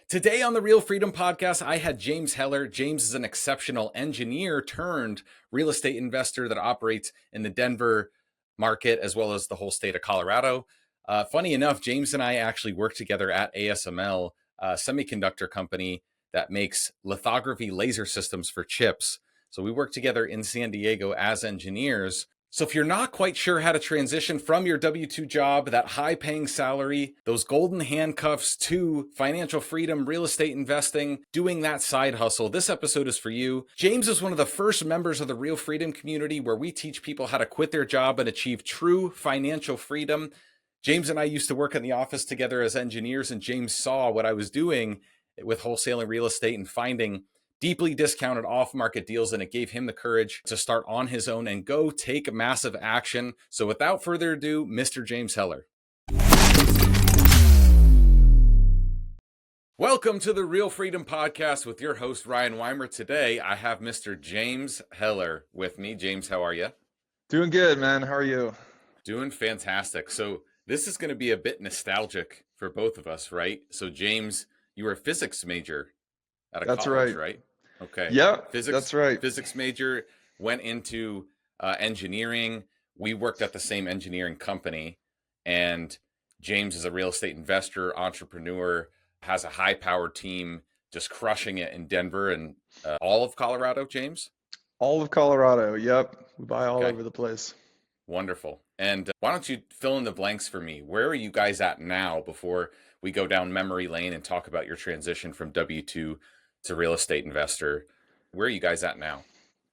Today on the Real Freedom Podcast, I had James Heller. James is an exceptional engineer turned real estate investor that operates in the Denver market as well as the whole state of Colorado. Funny enough, James and I actually worked together at ASML, a semiconductor company that makes lithography laser systems for chips. So we worked together in San Diego as engineers. So if you're not quite sure how to transition from your W-2 job, that high-paying salary, those golden handcuffs to financial freedom, real estate investing, doing that side hustle, this episode is for you. James is one of the first members of the Real Freedom community where we teach people how to quit their job and achieve true financial freedom. James and I used to work in the office together as engineers, and James saw what I was doing with wholesaling real estate and finding deeply discounted off-market deals, and it gave him the courage to start on his own and go take massive action. So without further ado, Mr. James Heller. Welcome to the Real Freedom Podcast with your host, Ryan Weimer. Today, I have Mr. James Heller with me. James, how are you? Doing good, man. How are you? Doing fantastic. So this is going to be a bit nostalgic for both of us, right? So James, you were a physics major out of college, right? Okay. Yeah, that's right. Physics major, went into engineering. We worked at the same engineering company, and James is a real estate investor, entrepreneur, has a high-powered team, just crushing it in Denver and all of Colorado, James? All of Colorado, yep. We buy all over the place. Wonderful. And why don't you fill in the blanks for me? Where are you guys at now before we go down memory lane and talk about your transition from W-2 to real estate investor? Where are you guys at now?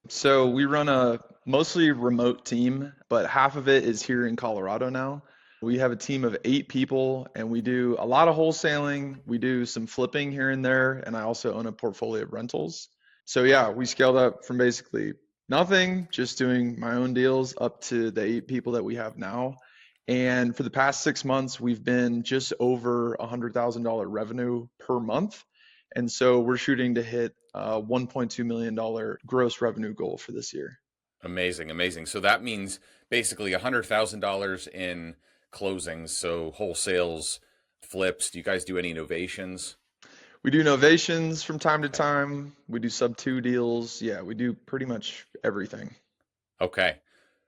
So we run a mostly remote team, but half of it is here in Colorado now. We have a team of 8 people, and we do a lot of wholesaling. We do some flipping here and there, and I also own a portfolio of rentals. So yeah, we scaled up from basically nothing, just doing my own deals, up to the 8 people that we have now. And for the past 6 months, we've been just over $100,000 revenue per month. And so we're shooting to hit a $1.2 million gross revenue goal for this year. Amazing, amazing. So that means basically $100,000 in closings. So wholesales, flips. Do you guys do any novations? We do novations from time to time. We do sub 2 deals. Yeah, we do pretty much everything. Okay.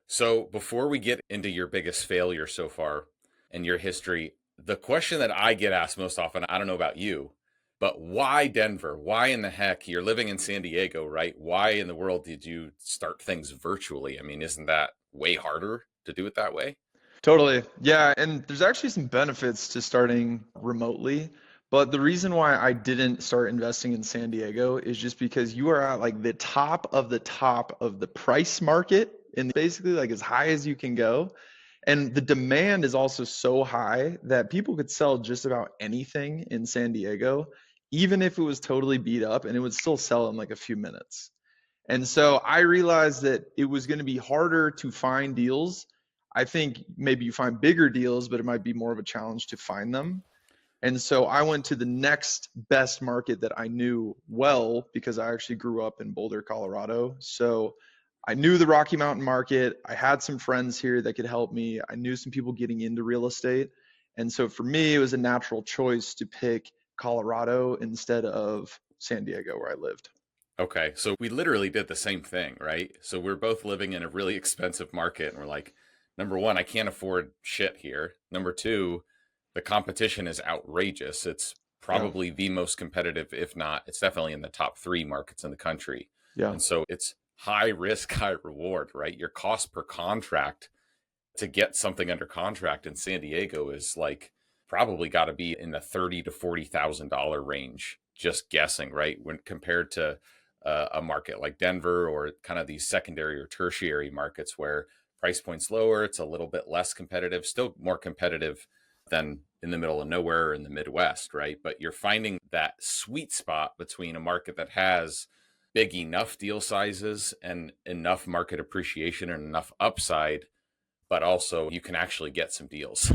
So before we get into your biggest failure so far in your history, the question that I get asked most often, I don't know about you, but why Denver? Why in the heck? You're living in San Diego, right? Why in the world did you start things virtually? I mean, isn't that way harder to do it that way? Totally. Yeah. And there's actually some benefits to starting remotely. But the reason why I didn't start investing in San Diego is just because you are at like the top of the price market, and basically like as high as you can go. And the demand is also so high that people could sell just about anything in San Diego, even if it was totally beat up, and it would still sell in like a few minutes. And so I realized that it was going to be harder to find deals. I think maybe you find bigger deals, but it might be more of a challenge to find them. And so I went to the next best market that I knew well, because I actually grew up in Boulder, Colorado. So I knew the Rocky Mountain market. I had some friends here that could help me. I knew some people getting into real estate. And so for me, it was a natural choice to pick Colorado instead of San Diego, where I lived. Okay. So we literally did the same thing, right? So we're both living in a really expensive market, and we're like, number one, I can't afford shit here. Number two, the competition is outrageous. It's probably the most competitive, if not, it's definitely in the top 3 markets in the country. Yeah. And so it's high risk, high reward, right? Your cost per contract to get something under contract in San Diego is like probably got to be in the $30,000 to $40,000 range, just guessing, right? When compared to a market like Denver or kind of these secondary or tertiary markets where price point's lower, it's a little bit less competitive, still more competitive than in the middle of nowhere or in the Midwest, right? But you're finding that sweet spot between a market that has big enough deal sizes and enough market appreciation and enough upside, but also you can actually get some deals.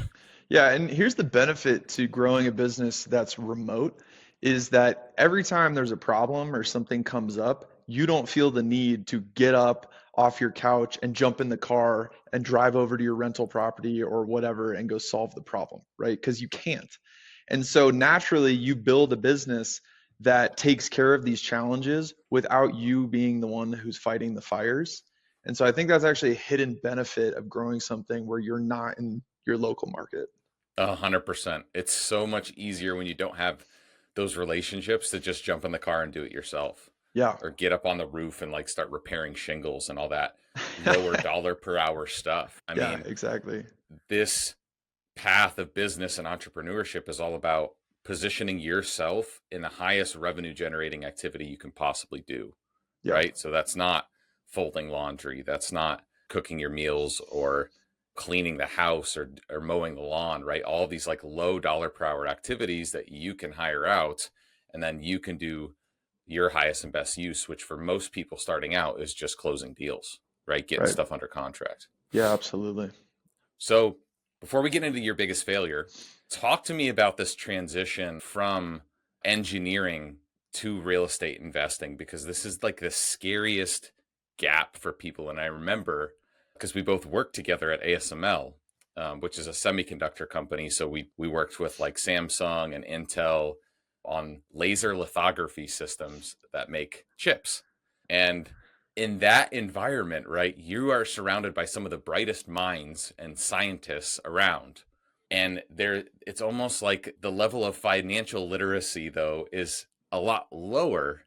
Yeah, and here's the benefit to growing a business that's remote is that every time there's a problem or something comes up, you don't feel the need to get up off your couch and jump in the car and drive over to your rental property or whatever and go solve the problem, right? Because you can't. And so naturally, you build a business that takes care of these challenges without you being the one who's fighting the fires. And so I think that's actually a hidden benefit of growing something where you're not in your local market. 100%. It's so much easier when you don't have those relationships to just jump in the car and do it yourself, Yeah. or get up on the roof and like start repairing shingles and all that lower dollar per hour stuff. I Yeah, mean, exactly. this path of business and entrepreneurship is all about positioning yourself in the highest revenue generating activity you can possibly do, Yeah, right? So that's not folding laundry, that's not cooking your meals or cleaning the house or mowing the lawn, right? All these like low dollar per hour activities that you can hire out, and then you can do your highest and best use, which for most people starting out is just closing deals, right? Getting right. stuff under contract. Yeah, absolutely. So before we get into your biggest failure, talk to me about this transition from engineering to real estate investing, because this is like the scariest gap for people. And I remember because we both worked together at ASML, which is a semiconductor company. So we worked with like Samsung and Intel on laser lithography systems that make chips. And in that environment, right, you are surrounded by some of the brightest minds and scientists around. And there, it's almost like the level of financial literacy, though, is a lot lower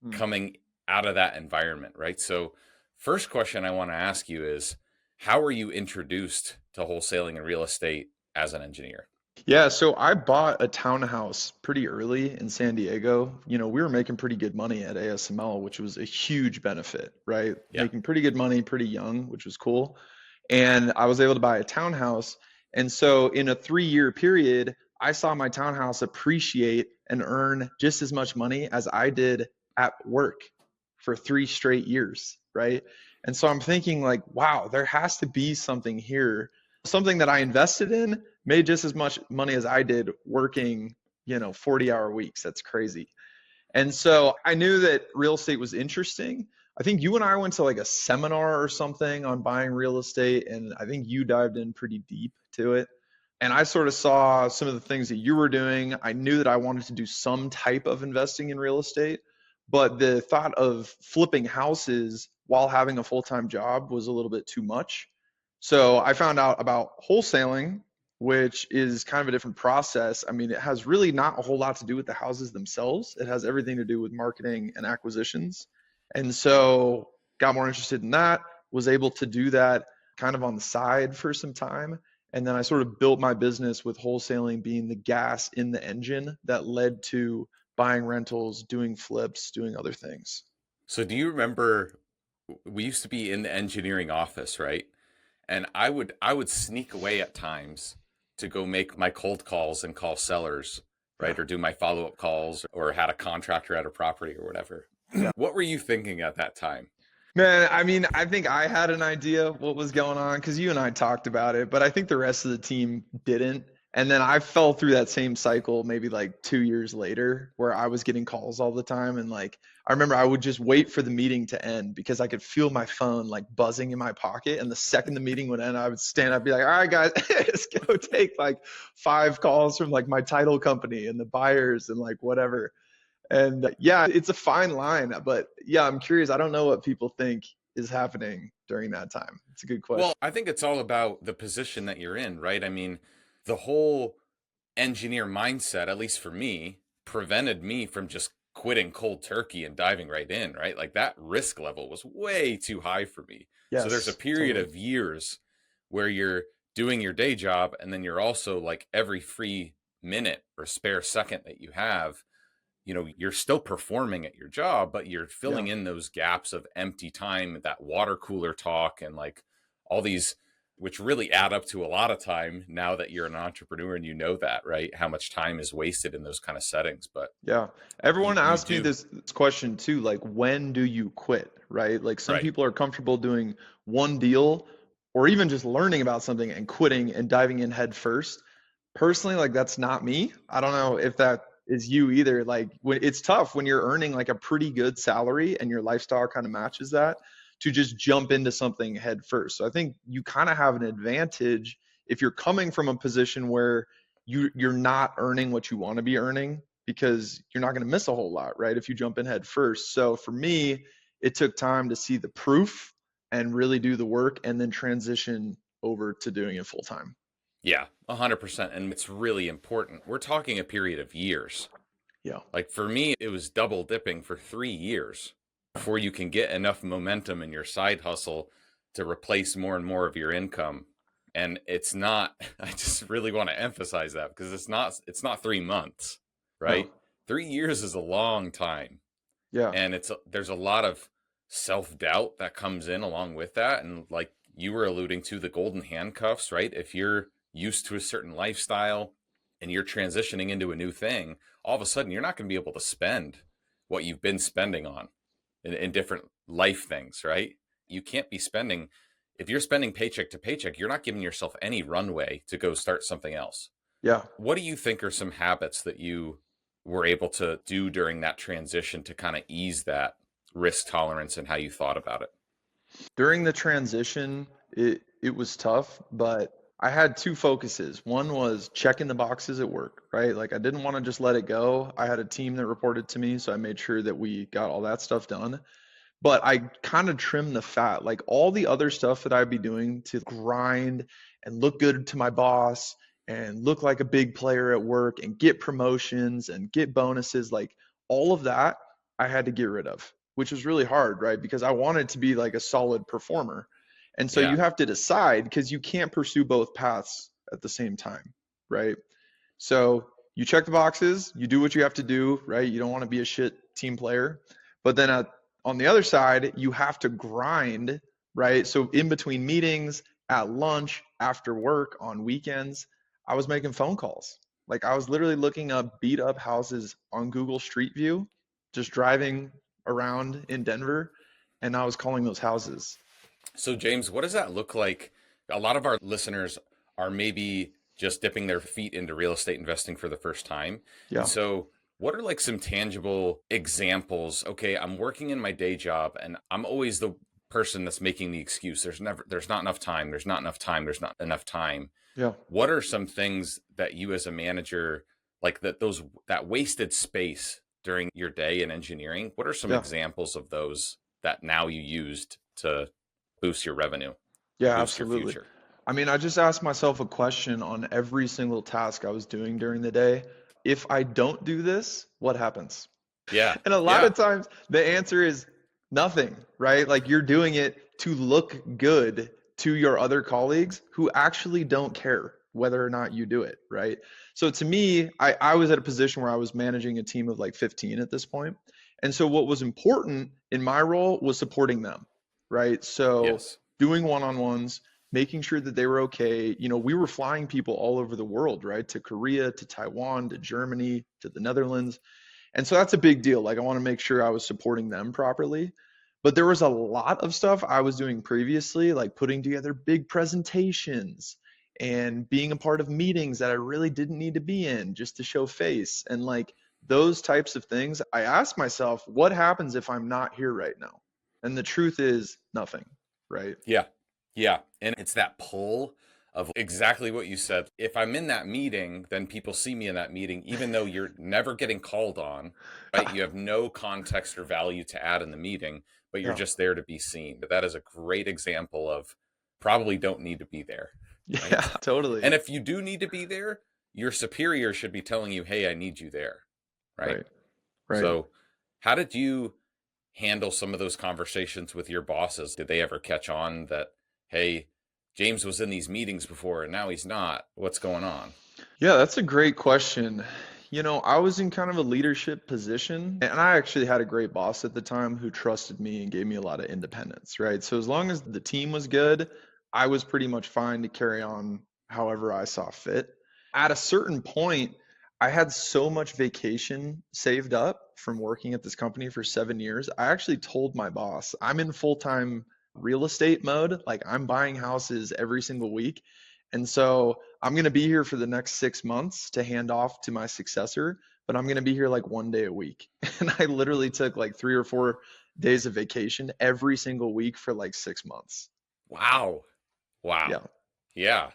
Hmm. coming out of that environment, right? So, first question I want to ask you is, how were you introduced to wholesaling and real estate as an engineer? Yeah, so I bought a townhouse pretty early in San Diego. We were making pretty good money at ASML, which was a huge benefit, right? Yeah. Making pretty good money pretty young, which was cool. And I was able to buy a townhouse. And so in a 3-year period, I saw my townhouse appreciate and earn just as much money as I did at work for 3 straight years, right? And so I'm thinking like, wow, there has to be something here, something that I invested in made just as much money as I did working, 40-hour weeks. That's crazy. And so I knew that real estate was interesting. I think you and I went to like a seminar or something on buying real estate, and I think you dived in pretty deep to it. And I sort of saw some of the things that you were doing. I knew that I wanted to do some type of investing in real estate, but the thought of flipping houses while having a full-time job was a little bit too much. So I found out about wholesaling, which is kind of a different process. I mean, it has really not a whole lot to do with the houses themselves. It has everything to do with marketing and acquisitions. And so got more interested in that, was able to do that kind of on the side for some time. And then I sort of built my business with wholesaling being the gas in the engine that led to buying rentals, doing flips, doing other things. So, do you remember we used to be in the engineering office, right? And I would sneak away at times to go make my cold calls and call sellers, Yeah. right? Or do my follow-up calls or had a contractor at a property or whatever. Yeah. What were you thinking at that time? Man, I mean, I think I had an idea of what was going on because you and I talked about it, but I think the rest of the team didn't. And then I fell through that same cycle maybe like 2 years later where I was getting calls all the time. And like, I remember I would just wait for the meeting to end because I could feel my phone like buzzing in my pocket. And the second the meeting would end, I would stand up and be like, all right, guys, let's go take like 5 calls from like my title company and the buyers and like whatever. And yeah, it's a fine line, but yeah, I'm curious. I don't know what people think is happening during that time. It's a good Well, question. I think it's all about the position that you're in, right? I mean, the whole engineer mindset, at least for me, prevented me from just quitting cold turkey and diving right in, right? Like that risk level was way too high for me. So there's a Yes, period totally. of years where you're doing your day job, and then you're also like every free minute or spare second that you have, you're still performing at your job, but you're Yeah. filling in those gaps of empty time, that water cooler talk, and like all these, which really add up to a lot of time now that you're an entrepreneur and you know that, right? How much time is wasted in those kind of settings. But Yeah. you, Everyone you asks me do, this question too, like when do you quit, right? Like some right? people are comfortable doing one deal or even just learning about something and quitting and diving in head first. Personally, like that's not me. I don't know if that is you either. Like when it's tough when you're earning like a pretty good salary and your lifestyle kind of matches that to just jump into something head first. So I think you kind of have an advantage if you're coming from a position where you're not earning what you want to be earning because you're not going to miss a whole lot, right? If you jump in head first. So for me, it took time to see the proof and really do the work and then transition over to doing it full time. Yeah, 100%. And it's really important. We're talking a period of years. Yeah. Like for me, it was double dipping for 3 years before you can get enough momentum in your side hustle to replace more and more of your income. And it's not, I just really want to emphasize that because it's not 3 months, No. right? 3 years is a long time. Yeah. And there's a lot of self-doubt that comes in along with that. And like you were alluding to, the golden handcuffs, right? If you're used to a certain lifestyle and you're transitioning into a new thing, all of a sudden you're not going to be able to spend what you've been spending on in different life things, right? You can't be spending, if you're spending paycheck to paycheck, you're not giving yourself any runway to go start something else. Yeah. What do you think are some habits that you were able to do during that transition to kind of ease that risk tolerance and how you thought about it? During the transition, it was tough, but I had two focuses. One was checking the boxes at work, right? Like I didn't want to just let it go. I had a team that reported to me, so I made sure that we got all that stuff done. But I kind of trimmed the fat. Like all the other stuff that I'd be doing to grind and look good to my boss and look like a big player at work and get promotions and get bonuses, like all of that I had to get rid of, which was really hard, right? Because I wanted to be like a solid performer. And so Yeah. you have to decide because you can't pursue both paths at the same time, right? So you check the boxes, you do what you have to do, right? You don't want to be a shit team player. But then on the other side, you have to grind, right? So in between meetings, at lunch, after work, on weekends, I was making phone calls. Like I was literally looking up beat up houses on Google Street View, just driving around in Denver, and I was calling those houses. So, James, what does that look like? A lot of our listeners are maybe just dipping their feet into real estate investing for the first time. And Yeah. so, what are like some tangible examples? Okay, I'm working in my day job and I'm always the person that's making the excuse. There's not enough time. There's not enough time. There's not enough time. Yeah. What are some things that you as a manager, like that wasted space during your day in engineering? What are some Yeah. examples of those that now you used to boost your revenue, Yeah, boost your absolutely. future? I mean, I just asked myself a question on every single task I was doing during the day. If I don't do this, what happens? Yeah. And a lot Yeah. of times the answer is nothing, right? Like you're doing it to look good to your other colleagues who actually don't care whether or not you do it, right? So to me, I was at a position where I was managing a team of like 15 at this point. And so what was important in my role was supporting them, right? So Yes. doing one-on-ones, making sure that they were okay. You know, we were flying people all over the world, right? To Korea, to Taiwan, to Germany, to the Netherlands. And so that's a big deal. Like I want to make sure I was supporting them properly. But there was a lot of stuff I was doing previously, like putting together big presentations and being a part of meetings that I really didn't need to be in just to show face. And like those types of things, I asked myself, what happens if I'm not here right now? And the truth is nothing, right? Yeah. Yeah. And it's that pull of exactly what you said. If I'm in that meeting, then people see me in that meeting, even though you're never getting called on, right? You have no context or value to add in the meeting, but you're Yeah. just there to be seen. But that is a great example of probably don't need to be there, Yeah, right? totally. And if you do need to be there, your superior should be telling you, hey, I need you there, right? Right. Right. So, how did you handle some of those conversations with your bosses? Did they ever catch on that, hey, James was in these meetings before and now he's not? What's going on? Yeah, that's a great question. You know, I was in kind of a leadership position, and I actually had a great boss at the time who trusted me and gave me a lot of independence, right? So as long as the team was good, I was pretty much fine to carry on however I saw fit. At a certain point, I had so much vacation saved up from working at this company for 7 years. I actually told my boss, I'm in full-time real estate mode. Like I'm buying houses every single week. And so I'm going to be here for the next 6 months to hand off to my successor, but I'm going to be here like 1 day a week. And I literally took like 3 or 4 days of vacation every single week for like 6 months. Wow. Wow. Yeah. Yeah.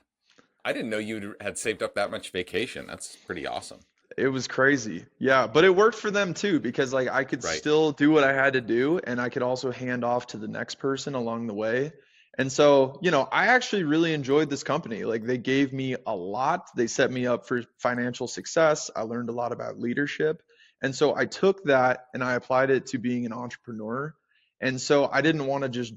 I didn't know you had saved up that much vacation. That's pretty awesome. It was crazy. Yeah, but it worked for them too because like I could Right. still do what I had to do and I could also hand off to the next person along the way. And so, I actually really enjoyed this company. Like they gave me a lot. They set me up for financial success. I learned a lot about leadership. And so I took that and I applied it to being an entrepreneur. And so I didn't want to just,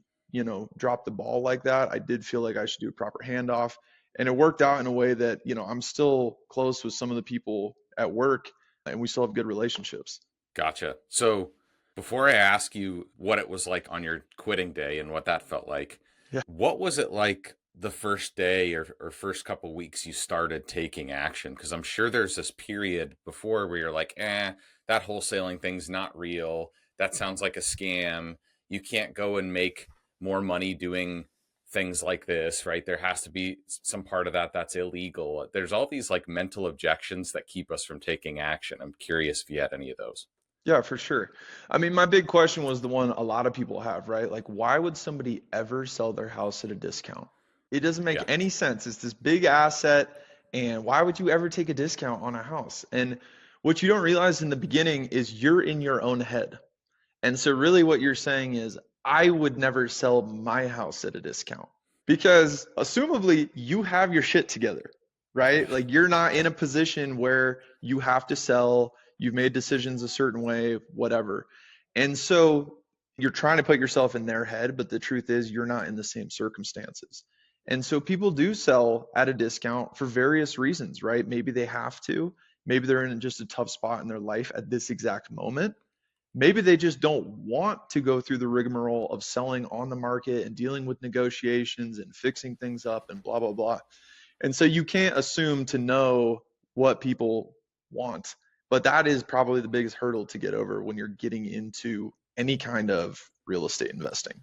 drop the ball like that. I did feel like I should do a proper handoff. And it worked out in a way that, I'm still close with some of the people at work and we still have good relationships. Gotcha. So before I ask you what it was like on your quitting day and what that felt like, Yeah. what was it like the first day or first couple weeks you started taking action? Because I'm sure there's this period before where you're like, that wholesaling thing's not real. That sounds like a scam. You can't go and make more money doing things like this, right? There has to be some part of that that's illegal. There's all these like mental objections that keep us from taking action. I'm curious if you had any of those. Yeah, for sure. I mean, my big question was the one a lot of people have, right? Like, why would somebody ever sell their house at a discount? It doesn't make Yeah. any sense. It's this big asset, and why would you ever take a discount on a house? And what you don't realize in the beginning is you're in your own head. And so, really, what you're saying is, I would never sell my house at a discount because, assumably, you have your shit together, right? Right. Like, you're not in a position where you have to sell, you've made decisions a certain way, whatever. And so, you're trying to put yourself in their head, but the truth is, you're not in the same circumstances. And so, people do sell at a discount for various reasons, right? Maybe they have to, maybe they're in just a tough spot in their life at this exact moment. Maybe they just don't want to go through the rigmarole of selling on the market and dealing with negotiations and fixing things up and blah, blah, blah. And so you can't assume to know what people want. But that is probably the biggest hurdle to get over when you're getting into any kind of real estate investing.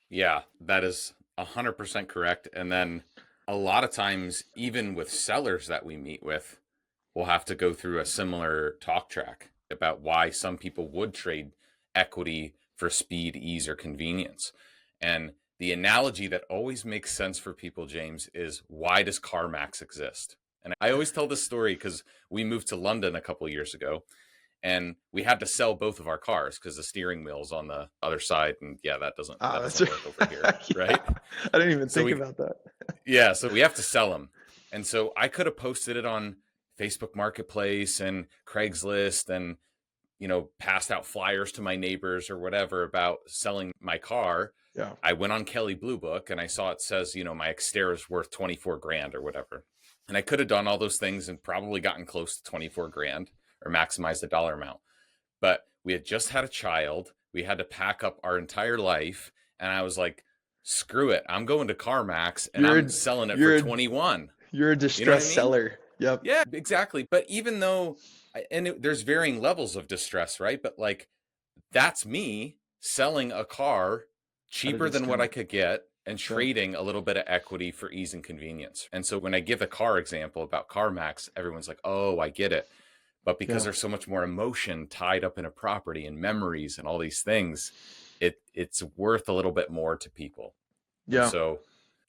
Yeah, that is 100% correct. And then a lot of times, even with sellers that we meet with, we'll have to go through a similar talk track about why some people would trade equity for speed, ease, or convenience. And the analogy that always makes sense for people, James, is why does CarMax exist? And I always tell this story because we moved to London a couple of years ago and we had to sell both of our cars because the steering wheel's on the other side. And yeah, that doesn't Ah, that that's doesn't work over here, yeah. right? I didn't even So think we about that. yeah, so we have to sell them. And so I could have posted it on Facebook Marketplace and Craigslist and, passed out flyers to my neighbors or whatever about selling my car. Yeah. I went on Kelly Blue Book and I saw it says, my Xterra is worth 24 grand or whatever. And I could have done all those things and probably gotten close to 24 grand or maximized the dollar amount. But we had just had a child. We had to pack up our entire life. And I was like, screw it. I'm going to CarMax and You're I'm a, selling it for you're a, 21. you're a You know what I distressed mean? seller. Yep. Yeah, exactly. But even though, there's varying levels of distress, right? But like, that's me selling a car At a cheaper than what I discount. could get and Yep. trading a little bit of equity for ease and convenience. And so when I give the car example about CarMax, everyone's like, oh, I get it. But because Yeah. there's so much more emotion tied up in a property and memories and all these things, it's worth a little bit more to people. And Yeah. so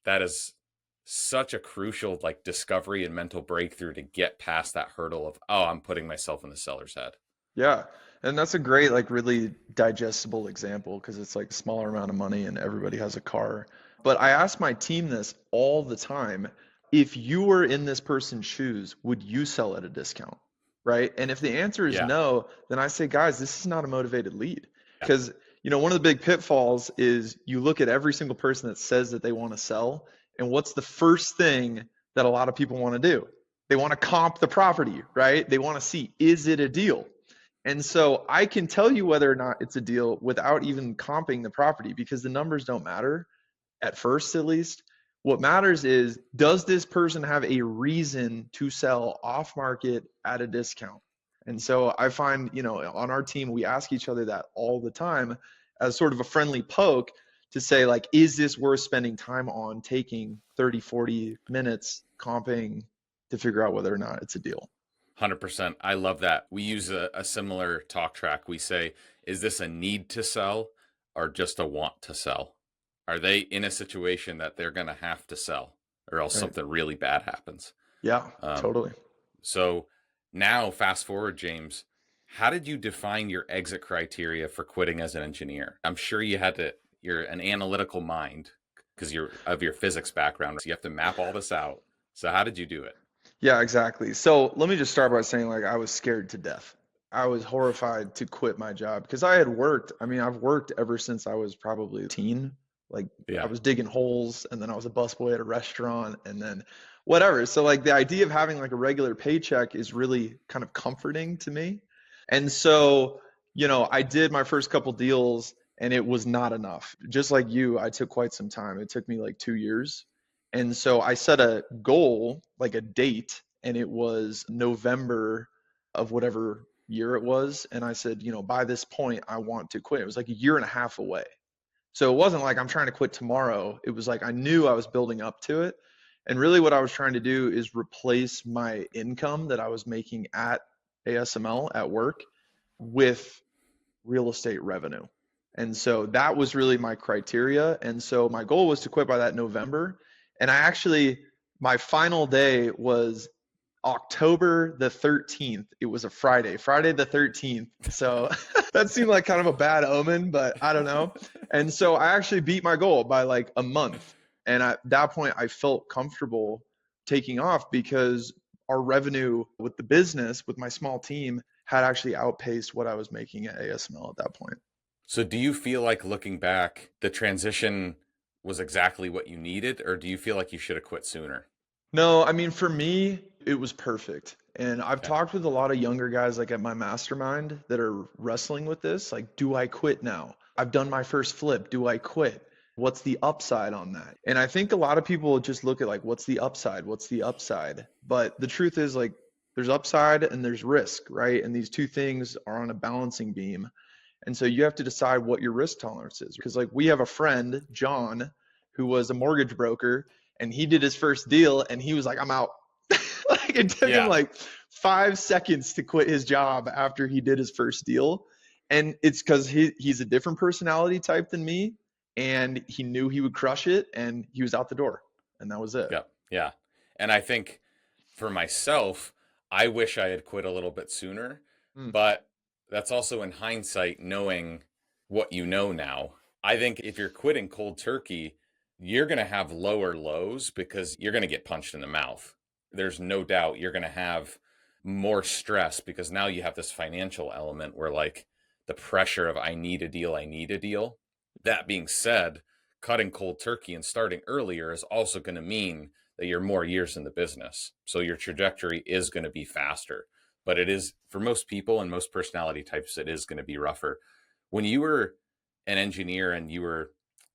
that is such a crucial like discovery and mental breakthrough to get past that hurdle of, oh, I'm putting myself in the seller's head. Yeah. And that's a great, like, really digestible example because it's like a smaller amount of money and everybody has a car. But I ask my team this all the time. If you were in this person's shoes, would you sell at a discount? Right? And if the answer is Yeah. no, then I say, guys, this is not a motivated lead. Yeah. Because, one of the big pitfalls is you look at every single person that says that they want to sell, and what's the first thing that a lot of people want to do? They want to comp the property, right? They want to see, is it a deal? And so I can tell you whether or not it's a deal without even comping the property because the numbers don't matter at first, at least. What matters is, does this person have a reason to sell off market at a discount? And so I find, on our team, we ask each other that all the time as sort of a friendly poke to say, like, is this worth spending time on taking 30, 40 minutes comping to figure out whether or not it's a deal? 100%. I love that. We use a similar talk track. We say, is this a need to sell or just a want to sell? Are they in a situation that they're going to have to sell? or else Right. something really bad happens. Yeah, Um, totally. so now, fast forward, James, how did you define your exit criteria for quitting as an engineer? I'm sure you had to, you're an analytical mind because you're of your physics background. So you have to map all this out. So how did you do it? Yeah, exactly. So let me just start by saying, like, I was scared to death. I was horrified to quit my job because I had worked. I mean, I've worked ever since I was probably a teen. Like, I Yeah. was digging holes, and then I was a busboy at a restaurant, and then whatever. So, like, the idea of having like a regular paycheck is really kind of comforting to me. And so, I did my first couple deals, and it was not enough. Just like you, I took quite some time. It took me like 2 years. And so I set a goal, like a date, and it was November of whatever year it was. And I said, by this point, I want to quit. It was like a year and a half away. So it wasn't like I'm trying to quit tomorrow. It was like I knew I was building up to it. And really, what I was trying to do is replace my income that I was making at ASML at work with real estate revenue. And so that was really my criteria. And so my goal was to quit by that November. And I actually, my final day was October the 13th. It was a Friday, Friday the 13th. So that seemed like kind of a bad omen, but I don't know. And so I actually beat my goal by like a month. And at that point, I felt comfortable taking off because our revenue with the business, with my small team, had actually outpaced what I was making at ASML at that point. So do you feel like looking back, the transition was exactly what you needed, or do you feel like you should have quit sooner? No, I mean, for me, it was perfect. And I've Okay. talked with a lot of younger guys like at my mastermind that are wrestling with this. Like, do I quit now? I've done my first flip. Do I quit? What's the upside on that? And I think a lot of people just look at like, what's the upside? What's the upside? But the truth is, like, there's upside and there's risk, right? And these two things are on a balancing beam. And so you have to decide what your risk tolerance is. Because, like, we have a friend, John, who was a mortgage broker, and he did his first deal and he was like, I'm out. Like, it took him Yeah. like 5 seconds to quit his job after he did his first deal. And it's because he's a different personality type than me. And he knew he would crush it and he was out the door. And that was it. Yeah. Yeah. And I think for myself, I wish I had quit a little bit sooner, Mm. but that's also in hindsight, knowing what you know now. I think if you're quitting cold turkey, you're going to have lower lows because you're going to get punched in the mouth. There's no doubt you're going to have more stress because now you have this financial element where, like, the pressure of I need a deal, I need a deal. That being said, cutting cold turkey and starting earlier is also going to mean that you're more years in the business. So your trajectory is going to be faster. But it is, for most people and most personality types, it is going to be rougher. When you were an engineer and you were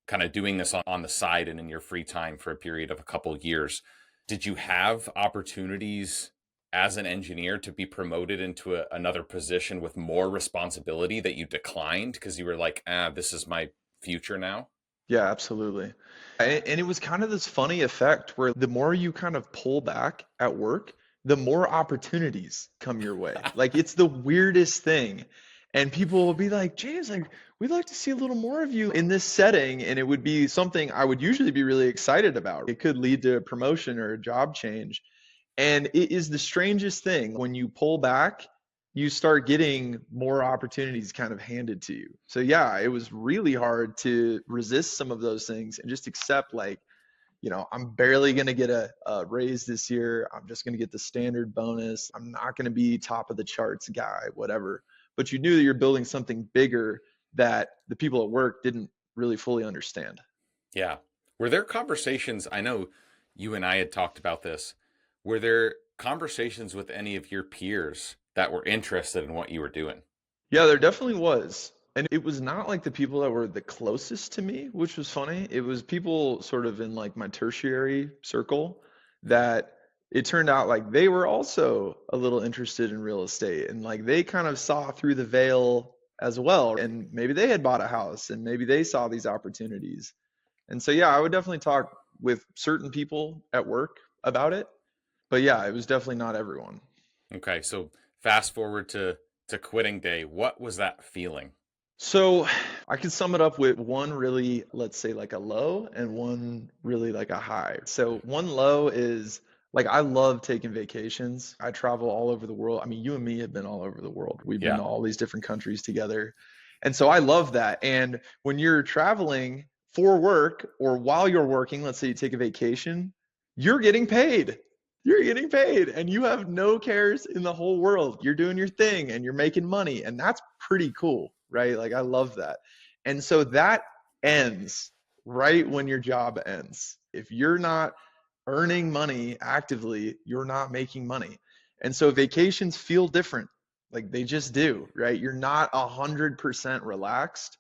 kind of doing this on the side and in your free time for a period of a couple of years, did you have opportunities as an engineer to be promoted into another position with more responsibility that you declined because you were like, this is my future now? Yeah, absolutely. And it was kind of this funny effect where the more you kind of pull back at work, the more opportunities come your way. Like, it's the weirdest thing. And people will be like, James, like, we'd like to see a little more of you in this setting. And it would be something I would usually be really excited about. It could lead to a promotion or a job change. And it is the strangest thing when you pull back, you start getting more opportunities kind of handed to you. So yeah, it was really hard to resist some of those things and just accept, like, I'm barely going to get a raise this year. I'm just going to get the standard bonus. I'm not going to be top of the charts guy, whatever. But you knew that you're building something bigger that the people at work didn't really fully understand. Yeah. Were there conversations? I know you and I had talked about this. Were there conversations with any of your peers that were interested in what you were doing? Yeah, there definitely was. And it was not like the people that were the closest to me, which was funny. It was people sort of in like my tertiary circle that it turned out like they were also a little interested in real estate and like they kind of saw through the veil as well. And maybe they had bought a house and maybe they saw these opportunities. And so, yeah, I would definitely talk with certain people at work about it. But yeah, it was definitely not everyone. Okay, so fast forward to quitting day. What was that feeling? So I could sum it up with one really, let's say like a low and one really like a high. So one low is like I love taking vacations. I travel all over the world. I mean, you and me have been all over the world. We've been Yeah. to all these different countries together. And so I love that. And when you're traveling for work or while you're working, let's say you take a vacation, you're getting paid. You're getting paid and you have no cares in the whole world. You're doing your thing and you're making money. And that's pretty cool, right? Like I love that. And so that ends right when your job ends. If you're not earning money actively, you're not making money. And so vacations feel different. Like they just do, right? You're not 100% relaxed.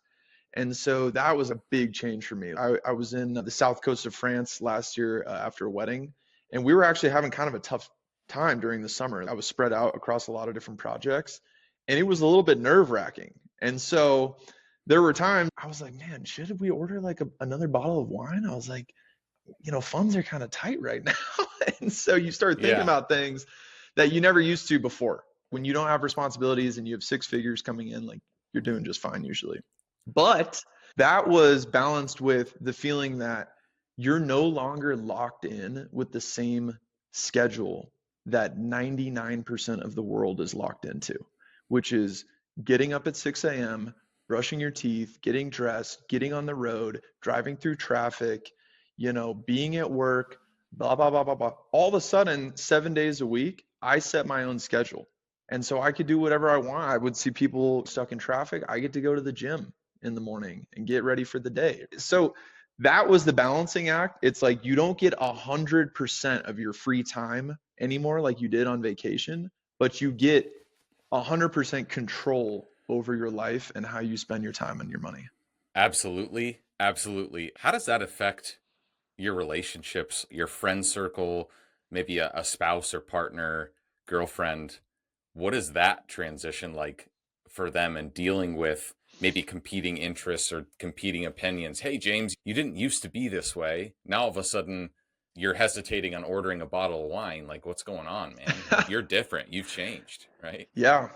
And so that was a big change for me. I was in the south coast of France last year after a wedding, and we were actually having kind of a tough time during the summer. I was spread out across a lot of different projects, and it was a little bit nerve wracking. And so there were times I was like, man, should we order like another bottle of wine? I was like, funds are kind of tight right now. And so you start thinking Yeah. about things that you never used to before. When you don't have responsibilities and you have six figures coming in, like you're doing just fine usually. But that was balanced with the feeling that you're no longer locked in with the same schedule that 99% of the world is locked into, which is getting up at 6 a.m., brushing your teeth, getting dressed, getting on the road, driving through traffic, being at work, blah, blah, blah, blah, blah. All of a sudden, 7 days a week, I set my own schedule. And so I could do whatever I want. I would see people stuck in traffic. I get to go to the gym in the morning and get ready for the day. So that was the balancing act. It's like you don't get 100% of your free time anymore like you did on vacation, but you get 100% control over your life and how you spend your time and your money. Absolutely. Absolutely. How does that affect your relationships, your friend circle, maybe a spouse or partner, girlfriend? What is that transition like for them and dealing with maybe competing interests or competing opinions? Hey, James, you didn't used to be this way. Now all of a sudden you're hesitating on ordering a bottle of wine. Like, what's going on, man? Like, you're different. You've changed, right? Yeah.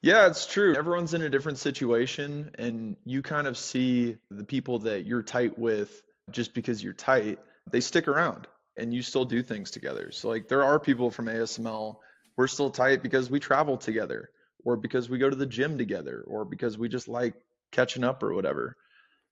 Yeah, it's true. Everyone's in a different situation, and you kind of see the people that you're tight with just because you're tight, they stick around and you still do things together. So, like, there are people from ASML, we're still tight because we travel together, or because we go to the gym together, or because we just like catching up or whatever.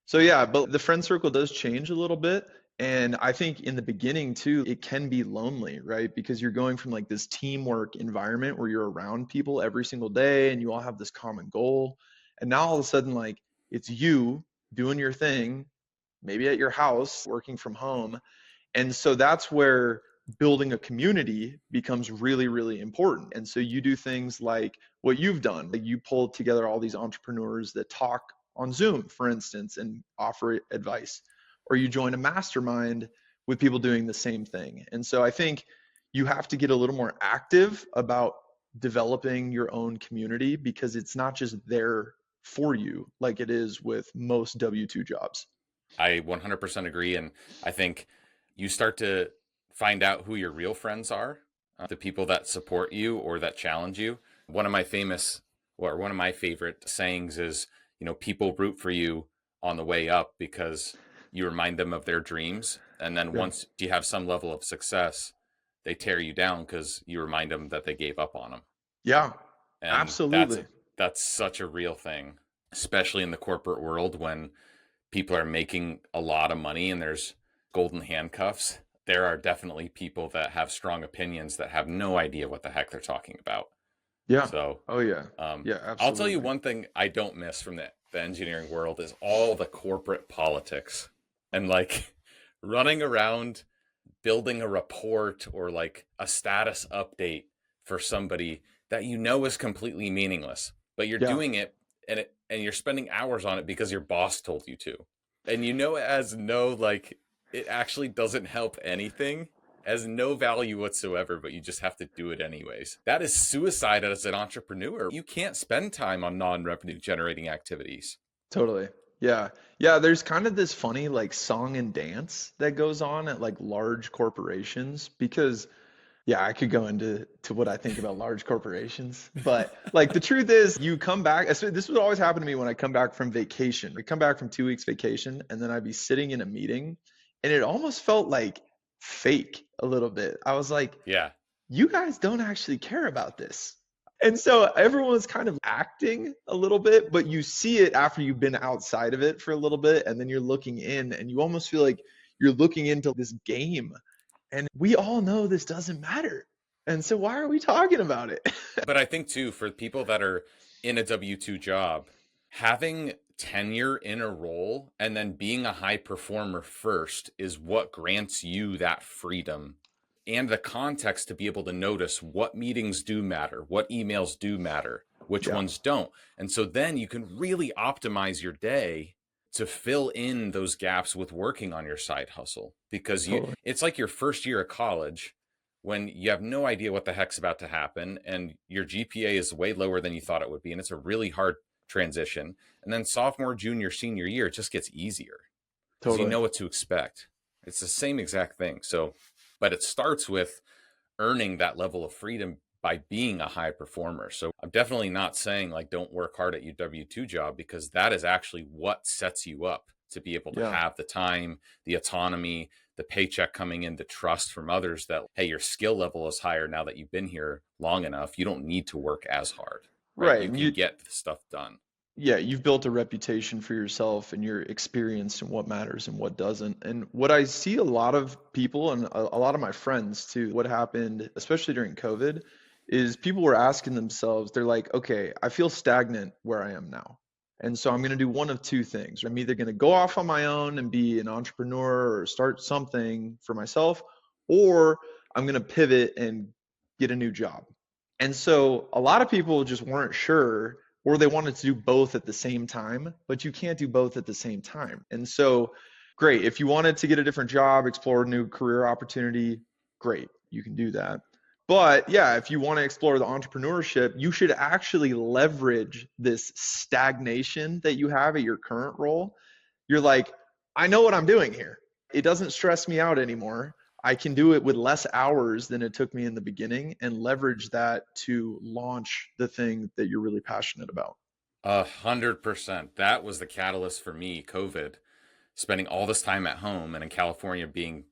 So yeah, but the friend circle does change a little bit. And I think in the beginning too, it can be lonely, right? Because you're going from like this teamwork environment where you're around people every single day and you all have this common goal. And now all of a sudden, like it's you doing your thing, maybe at your house, working from home, and so that's where building a community becomes really, really important. And so you do things like what you've done. Like you pull together all these entrepreneurs that talk on Zoom, for instance, and offer advice. Or you join a mastermind with people doing the same thing. And so I think you have to get a little more active about developing your own community because it's not just there for you like it is with most W-2 jobs. I 100% agree. And I think you start to find out who your real friends are, the people that support you or that challenge you. One of my famous, or one of my favorite sayings is, people root for you on the way up because you remind them of their dreams. And then Yeah. once you have some level of success, they tear you down because you remind them that they gave up on them. Yeah, And absolutely. that's such a real thing, especially in the corporate world when people are making a lot of money and there's golden handcuffs. There are definitely people that have strong opinions that have no idea what the heck they're talking about. Yeah. So Oh yeah. um, Yeah, I'll tell you absolutely. one thing I don't miss from the engineering world is all the corporate politics and like running around building a report or like a status update for somebody that is completely meaningless, but you're Yeah, doing it and you're spending hours on it because your boss told you to. And it has no like it actually doesn't help anything, has no value whatsoever, but you just have to do it anyways. That is suicide as an entrepreneur. You can't spend time on non-revenue generating activities. totally. Yeah. Yeah, there's kind of this funny like song and dance that goes on at like large corporations because Yeah, I could go into what I think about large corporations, but like the truth is, you come back. So this would always happen to me when I come back from vacation. I come back from 2 weeks vacation, and then I'd be sitting in a meeting, and it almost felt like fake a little bit. I was like, Yeah. you guys don't actually care about this. And so everyone's kind of acting a little bit, but you see it after you've been outside of it for a little bit, and then you're looking in, and you almost feel like you're looking into this game. And we all know this doesn't matter. And so why are we talking about it? But I think too, for people that are in a W-2 job, having tenure in a role and then being a high performer first is what grants you that freedom and the context to be able to notice what meetings do matter, what emails do matter, which Yeah, ones don't. And so then you can really optimize your day to fill in those gaps with working on your side hustle, because totally. it's like your first year of college when you have no idea what the heck's about to happen and your GPA is way lower than you thought it would be, and it's a really hard transition. And then sophomore, junior, senior year, it just gets easier because you Totally. know what to expect. It's the same exact thing. So, but it starts with earning that level of freedom by being a high performer. So I'm definitely not saying like don't work hard at your W-2 job, because that is actually what sets you up to be able to Yeah. have the time, the autonomy, the paycheck coming in, the trust from others that, hey, your skill level is higher now that you've been here long enough. You don't need to work as hard, right? Right. You And can you, get the stuff done. yeah, you've built a reputation for yourself and you're experienced in what matters and what doesn't. And what I see a lot of people and a lot of my friends too, what happened, especially during COVID, is people were asking themselves, they're like, okay, I feel stagnant where I am now. And so I'm going to do one of two things. I'm either going to go off on my own and be an entrepreneur or start something for myself, or I'm going to pivot and get a new job. And so a lot of people just weren't sure, or they wanted to do both at the same time, but you can't do both at the same time. And so, great. If you wanted to get a different job, explore a new career opportunity, great. You can do that. But yeah, if you want to explore the entrepreneurship, you should actually leverage this stagnation that you have at your current role. You're like, I know what I'm doing here. It doesn't stress me out anymore. I can do it with less hours than it took me in the beginning and leverage that to launch the thing that you're really passionate about. 100%. That was the catalyst for me, COVID, spending all this time at home and in California being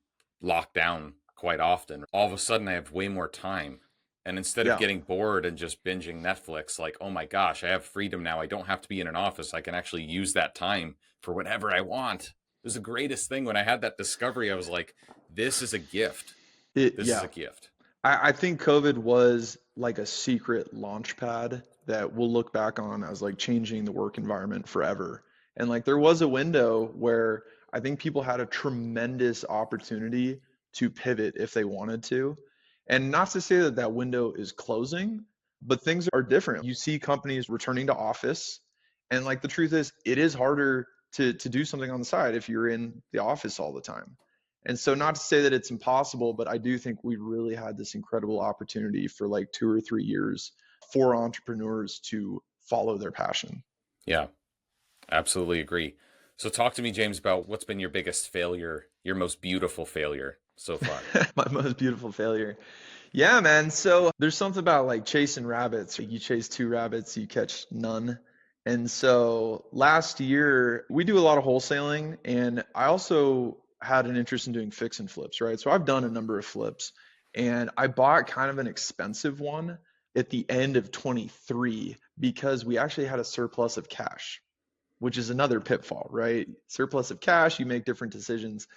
locked down quite often. All of a sudden, I have way more time. And instead of Yeah. getting bored and just binging Netflix, like, oh my gosh, I have freedom now. I don't have to be in an office. I can actually use that time for whatever I want. It was the greatest thing when I had that discovery. I was like, this is a gift. This is Yeah. a gift. I think COVID was like a secret launch pad that we'll look back on as like changing the work environment forever. And like there was a window where I think people had a tremendous opportunity to pivot if they wanted to. And not to say that that window is closing, but things are different. You see companies returning to office, and like the truth is, it is harder to do something on the side if you're in the office all the time. And so, not to say that it's impossible, but I do think we really had this incredible opportunity for like 2 or 3 years for entrepreneurs to follow their passion. Yeah, absolutely agree. So, talk to me, James, about what's been your biggest failure, your most beautiful failure so far. My most beautiful failure. Yeah, man. So there's something about like chasing rabbits. You chase two rabbits, you catch none. And so last year, we do a lot of wholesaling, and I also had an interest in doing fix and flips, right? So I've done a number of flips, and I bought kind of an expensive one at the end of 23 because we actually had a surplus of cash, which is another pitfall, right? Surplus of cash, you make different decisions.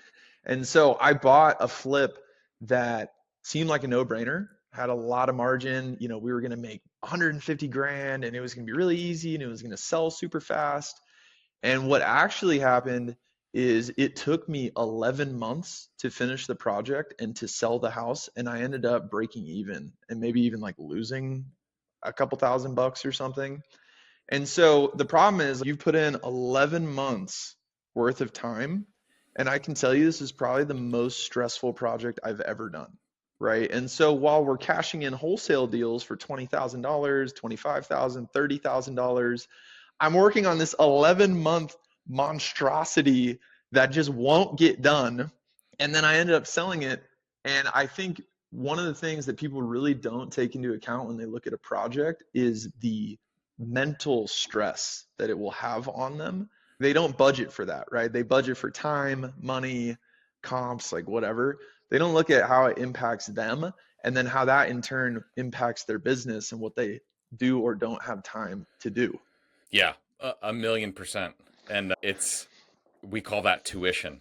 And so I bought a flip that seemed like a no-brainer, had a lot of margin. You know, we were going to make 150 grand and it was going to be really easy and it was going to sell super fast. And what actually happened is it took me 11 months to finish the project and to sell the house. And I ended up breaking even and maybe even like losing a couple $1,000 or something. And so the problem is you've put in 11 months worth of time. And I can tell you this is probably the most stressful project I've ever done. Right. And so while we're cashing in wholesale deals for $20,000, $25,000, $30,000, I'm working on this 11-month monstrosity that just won't get done. And then I ended up selling it. And I think one of the things that people really don't take into account when they look at a project is the mental stress that it will have on them. They don't budget for that, right? They budget for time, money, comps, like whatever. They don't look at how it impacts them and then how that in turn impacts their business and what they do or don't have time to do. Yeah, a million percent. And we call that tuition.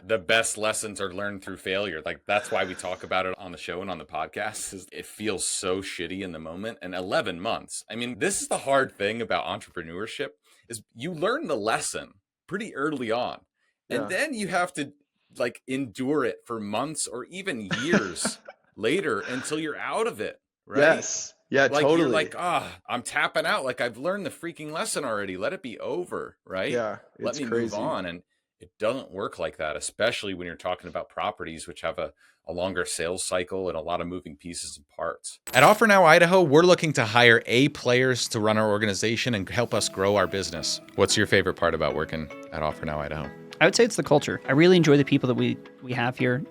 The best lessons are learned through failure. Like that's why we talk about it on the show and on the podcast. Is it feels so shitty in the moment. And 11 months. I mean, this is the hard thing about entrepreneurship is you learn the lesson pretty early on. And Yeah. then you have to like endure it for months or even years later until you're out of it, right? Yes. Yeah, Like you're totally. like, I'm tapping out. Like I've learned the freaking lesson already. Let it be over, right? Yeah, Let it's me move crazy. on. And it doesn't work like that, especially when you're talking about properties, which have a longer sales cycle and a lot of moving pieces and parts. At Offer Now Idaho, we're looking to hire A players to run our organization and help us grow our business. What's your favorite part about working at Offer Now Idaho? I would say it's the culture. I really enjoy the people that we have here.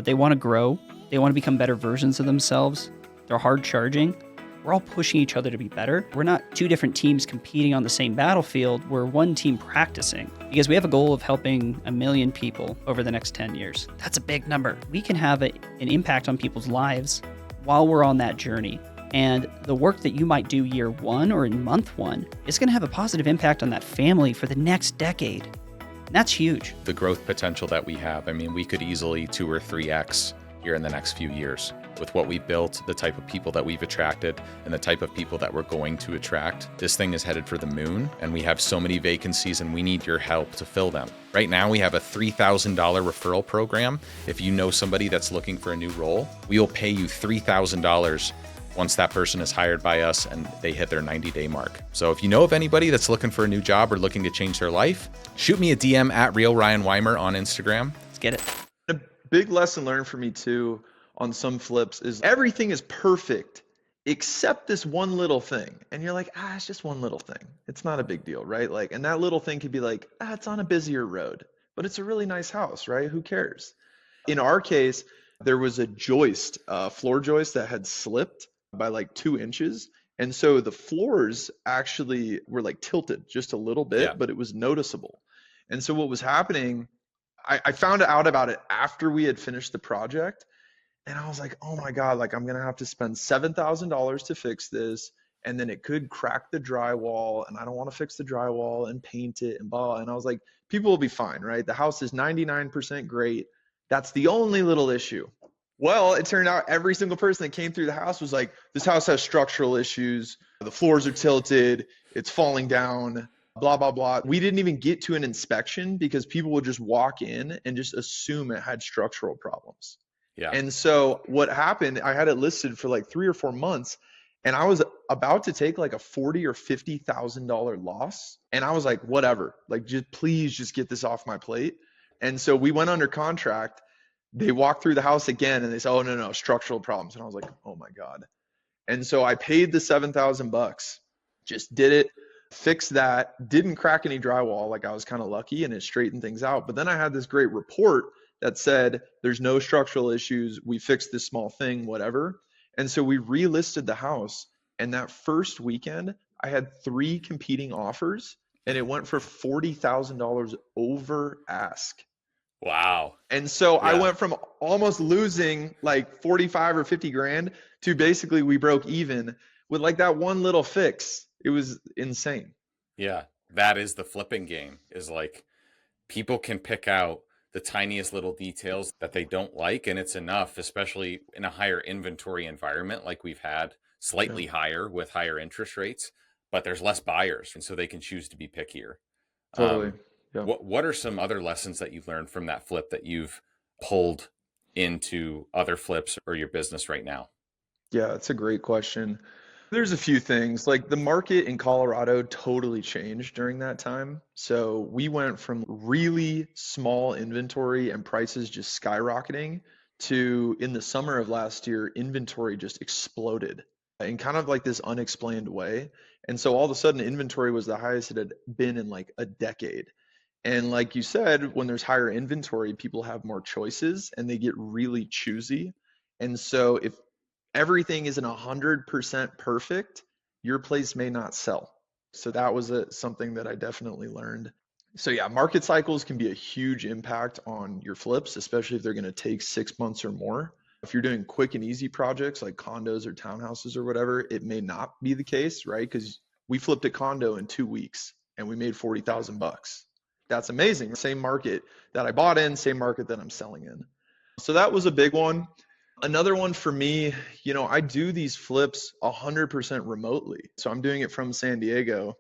They want to grow. They want to become better versions of themselves. They're hard charging. We're all pushing each other to be better. We're not two different teams competing on the same battlefield. We're one team practicing because we have a goal of helping 1 million people over the next 10 years. That's a big number. We can have an impact on people's lives while we're on that journey. And the work that you might do year one or in month one is going to have a positive impact on that family for the next decade. And that's huge. The growth potential that we have. I mean, we could easily 2 or 3x here in the next few years with what we've built, the type of people that we've attracted, and the type of people that we're going to attract. This thing is headed for the moon, and we have so many vacancies, and we need your help to fill them. Right now, we have a $3,000 referral program. If you know somebody that's looking for a new role, we will pay you $3,000 once that person is hired by us and they hit their 90-day mark. So if you know of anybody that's looking for a new job or looking to change their life, shoot me a DM at RealRyanWeimer on Instagram. Let's get it. A big lesson learned for me too on some flips is everything is perfect except this one little thing. And you're like, it's just one little thing. It's not a big deal, right? Like, and that little thing could be like, it's on a busier road, but it's a really nice house, right? Who cares? In our case, there was a joist, floor joist that had slipped by like 2 inches. And so the floors actually were like tilted just a little bit, but it was noticeable. And so what was happening, I found out about it after we had finished the project. And I was like, oh my God, like I'm going to have to spend $7,000 to fix this. And then it could crack the drywall. And I don't want to fix the drywall and paint it and blah. And I was like, people will be fine, right? The house is 99% great. That's the only little issue. Well, it turned out every single person that came through the house was like, this house has structural issues. The floors are tilted. It's falling down, blah, blah, blah. We didn't even get to an inspection because people would just walk in and just assume it had structural problems. Yeah. And so what happened, I had it listed for like 3 or 4 months and I was about to take like a $40,000 or $50,000 loss. And I was like, whatever, like just please just get this off my plate. And so we went under contract. They walked through the house again and they said, oh, no, structural problems. And I was like, oh my God. And so I paid the $7,000, just did it, fixed that, didn't crack any drywall. Like I was kind of lucky and it straightened things out. But then I had this great report that said, there's no structural issues. We fixed this small thing, whatever. And so we relisted the house. And that first weekend, I had 3 competing offers and it went for $40,000 over ask. Wow. And so I went from almost losing like 45 or 50 grand to basically we broke even with like that one little fix. It was insane. Yeah. That is the flipping game, is like people can pick out the tiniest little details that they don't like. And it's enough, especially in a higher inventory environment like we've had, slightly higher with higher interest rates, but there's less buyers. And so they can choose to be pickier. Totally. What are some other lessons that you've learned from that flip that you've pulled into other flips or your business right now? Yeah, that's a great question. There's a few things. Like the market in Colorado totally changed during that time. So we went from really small inventory and prices just skyrocketing to, in the summer of last year, inventory just exploded in kind of like this unexplained way. And so all of a sudden inventory was the highest it had been in like a decade. And like you said, when there's higher inventory, people have more choices and they get really choosy. And so if everything isn't 100% perfect, your place may not sell. So that was something that I definitely learned. So yeah, market cycles can be a huge impact on your flips, especially if they're going to take 6 months or more. If you're doing quick and easy projects like condos or townhouses or whatever, it may not be the case, right? Because we flipped a condo in 2 weeks and we made 40,000 bucks. That's amazing. Same market that I bought in, same market that I'm selling in. So that was a big one. Another one for me, I do these flips 100% remotely. So I'm doing it from San Diego.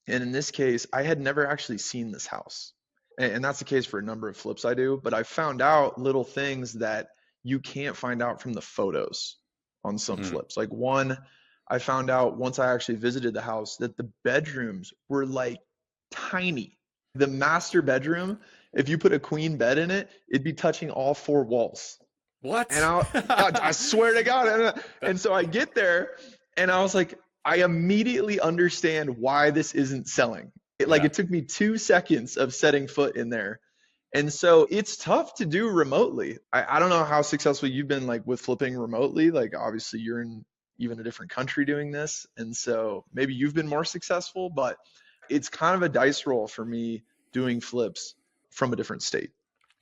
And in this case, I had never actually seen this house. And that's the case for a number of flips I do. But I found out little things that you can't find out from the photos on some flips. Like one, I found out once I actually visited the house that the bedrooms were like tiny. The master bedroom, if you put a queen bed in it, it'd be touching all 4 walls. What? And I swear to God. And so I get there and I was like, I immediately understand why this isn't selling. It took me 2 seconds of setting foot in there. And so it's tough to do remotely. I don't know how successful you've been like with flipping remotely. Like obviously you're in even a different country doing this. And so maybe you've been more successful, but it's kind of a dice roll for me doing flips from a different state.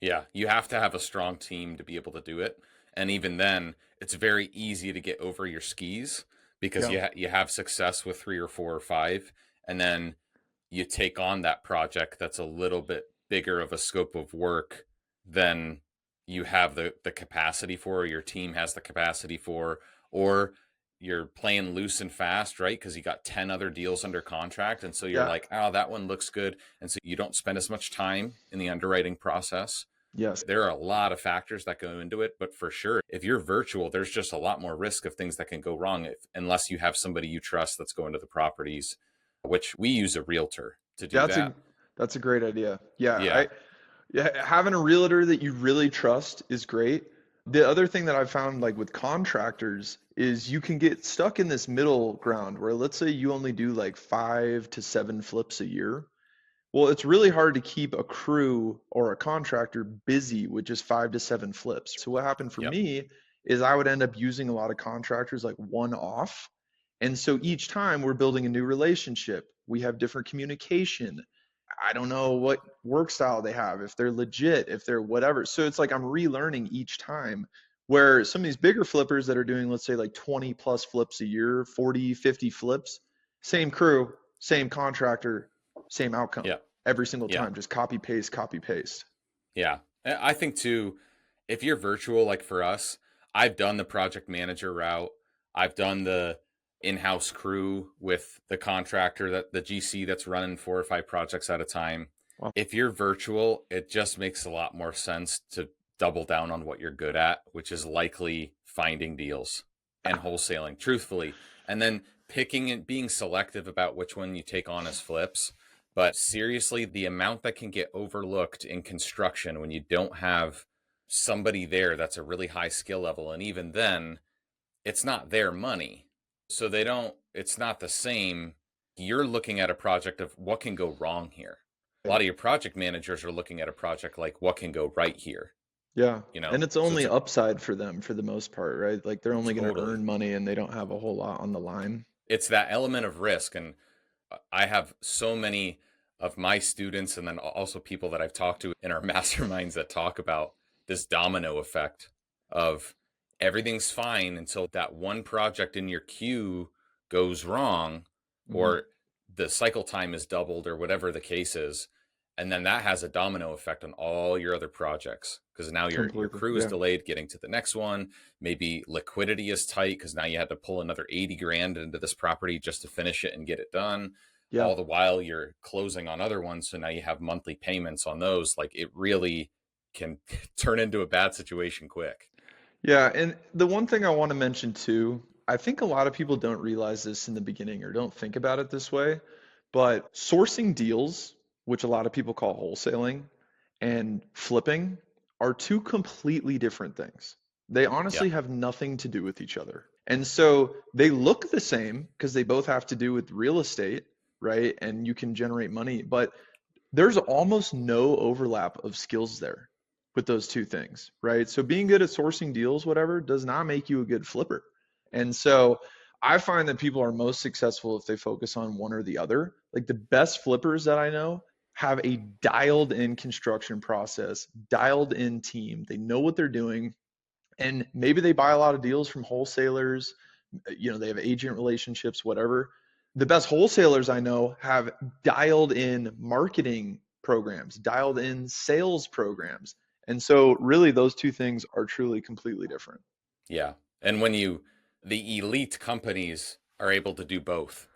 Yeah, you have to have a strong team to be able to do it. And even then, it's very easy to get over your skis because you have success with 3 or 4 or 5, and then you take on that project that's a little bit bigger of a scope of work than you have the capacity for, or your team has the capacity for, or you're playing loose and fast, right? Because you got 10 other deals under contract. And so you're like, oh, that one looks good. And so you don't spend as much time in the underwriting process. Yes. There are a lot of factors that go into it, but for sure, if you're virtual, there's just a lot more risk of things that can go wrong unless you have somebody you trust that's going to the properties, which we use a realtor to do that. That's a great idea. Yeah. Having a realtor that you really trust is great. The other thing that I've found like with contractors is you can get stuck in this middle ground where let's say you only do like 5 to 7 flips a year. Well, it's really hard to keep a crew or a contractor busy with just 5 to 7 flips. So what happened for me is I would end up using a lot of contractors like one off. And so each time we're building a new relationship, we have different communication. I don't know what work style they have, if they're legit, if they're whatever. So it's like I'm relearning each time, where some of these bigger flippers that are doing, let's say like 20 plus flips a year, 40, 50 flips, same crew, same contractor, same outcome every single time, just copy, paste, copy, paste. Yeah. I think too, if you're virtual, like for us, I've done the project manager route. I've done the in-house crew with the contractor, that the GC that's running 4 or 5 projects at a time. Wow. If you're virtual, it just makes a lot more sense to double down on what you're good at, which is likely finding deals and wholesaling, truthfully, and then picking and being selective about which one you take on as flips. But seriously, the amount that can get overlooked in construction when you don't have somebody there that's a really high skill level, and even then, it's not their money. So it's not the same. You're looking at a project of what can go wrong here. A lot of your project managers are looking at a project like what can go right here. Yeah. And it's only upside for them for the most part, right? Like they're only going to earn money and they don't have a whole lot on the line. It's that element of risk. And I have so many of my students and then also people that I've talked to in our masterminds that talk about this domino effect of everything's fine until that one project in your queue goes wrong, or the cycle time is doubled, or whatever the case is. And then that has a domino effect on all your other projects, because now your crew is delayed getting to the next one. Maybe liquidity is tight because now you had to pull another 80 grand into this property just to finish it and get it done. All the while you're closing on other ones. So now you have monthly payments on those. Like it really can turn into a bad situation quick. Yeah. And the one thing I want to mention too, I think a lot of people don't realize this in the beginning or don't think about it this way, but sourcing deals, which a lot of people call wholesaling, and flipping are 2 completely different things. They honestly have nothing to do with each other. And so they look the same because they both have to do with real estate, right? And you can generate money, but there's almost no overlap of skills there. with those two things, right? So being good at sourcing deals, whatever, does not make you a good flipper. And so I find that people are most successful if they focus on one or the other. Like the best flippers that I know have a dialed in construction process, dialed in team. They know what they're doing. And maybe they buy a lot of deals from wholesalers, they have agent relationships, whatever. The best wholesalers I know have dialed in marketing programs, dialed in sales programs. And so really those two things are truly completely different. Yeah. And the elite companies are able to do both.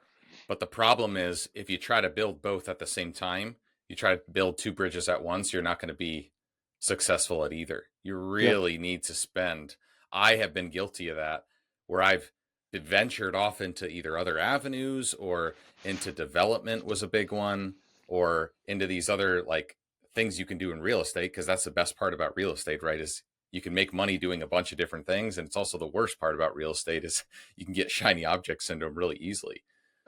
But the problem is if you try to build both at the same time, you try to build two bridges at once, you're not going to be successful at either. You Yeah, really need to spend. I have been guilty of that where I've ventured off into either other avenues or into development was a big one or into these other like things you can do in real estate because that's the best part about real estate, right? Is you can make money doing a bunch of different things. And it's also the worst part about real estate is you can get shiny object syndrome really easily.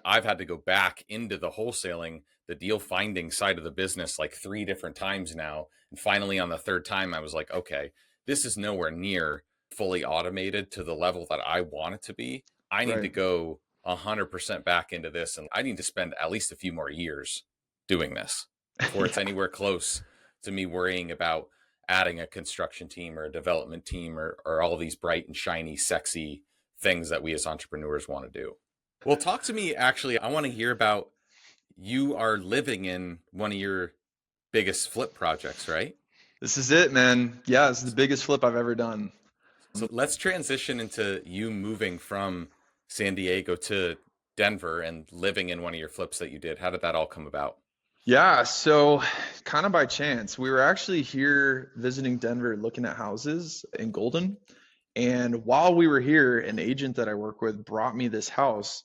I've had to go back into the wholesaling, the deal finding side of the business like 3 different times now. And finally, on the third time, I was like, okay, this is nowhere near fully automated to the level that I want it to be. I need to right. go 100% back into this. And I need to spend at least a few more years doing this before it's Yeah. anywhere close to me worrying about adding a construction team or a development team or all these bright and shiny, sexy things that we as entrepreneurs want to do. Well, talk to me. Actually, I want to hear about you are living in one of your biggest flip projects, right? This is it, man. Yeah, this is the biggest flip I've ever done. So let's transition into you moving from San Diego to Denver and living in one of your flips that you did. How did that all come about? Yeah, so kind of by chance, we were actually here visiting Denver looking at houses in Golden. And while we were here, an agent that I work with brought me this house.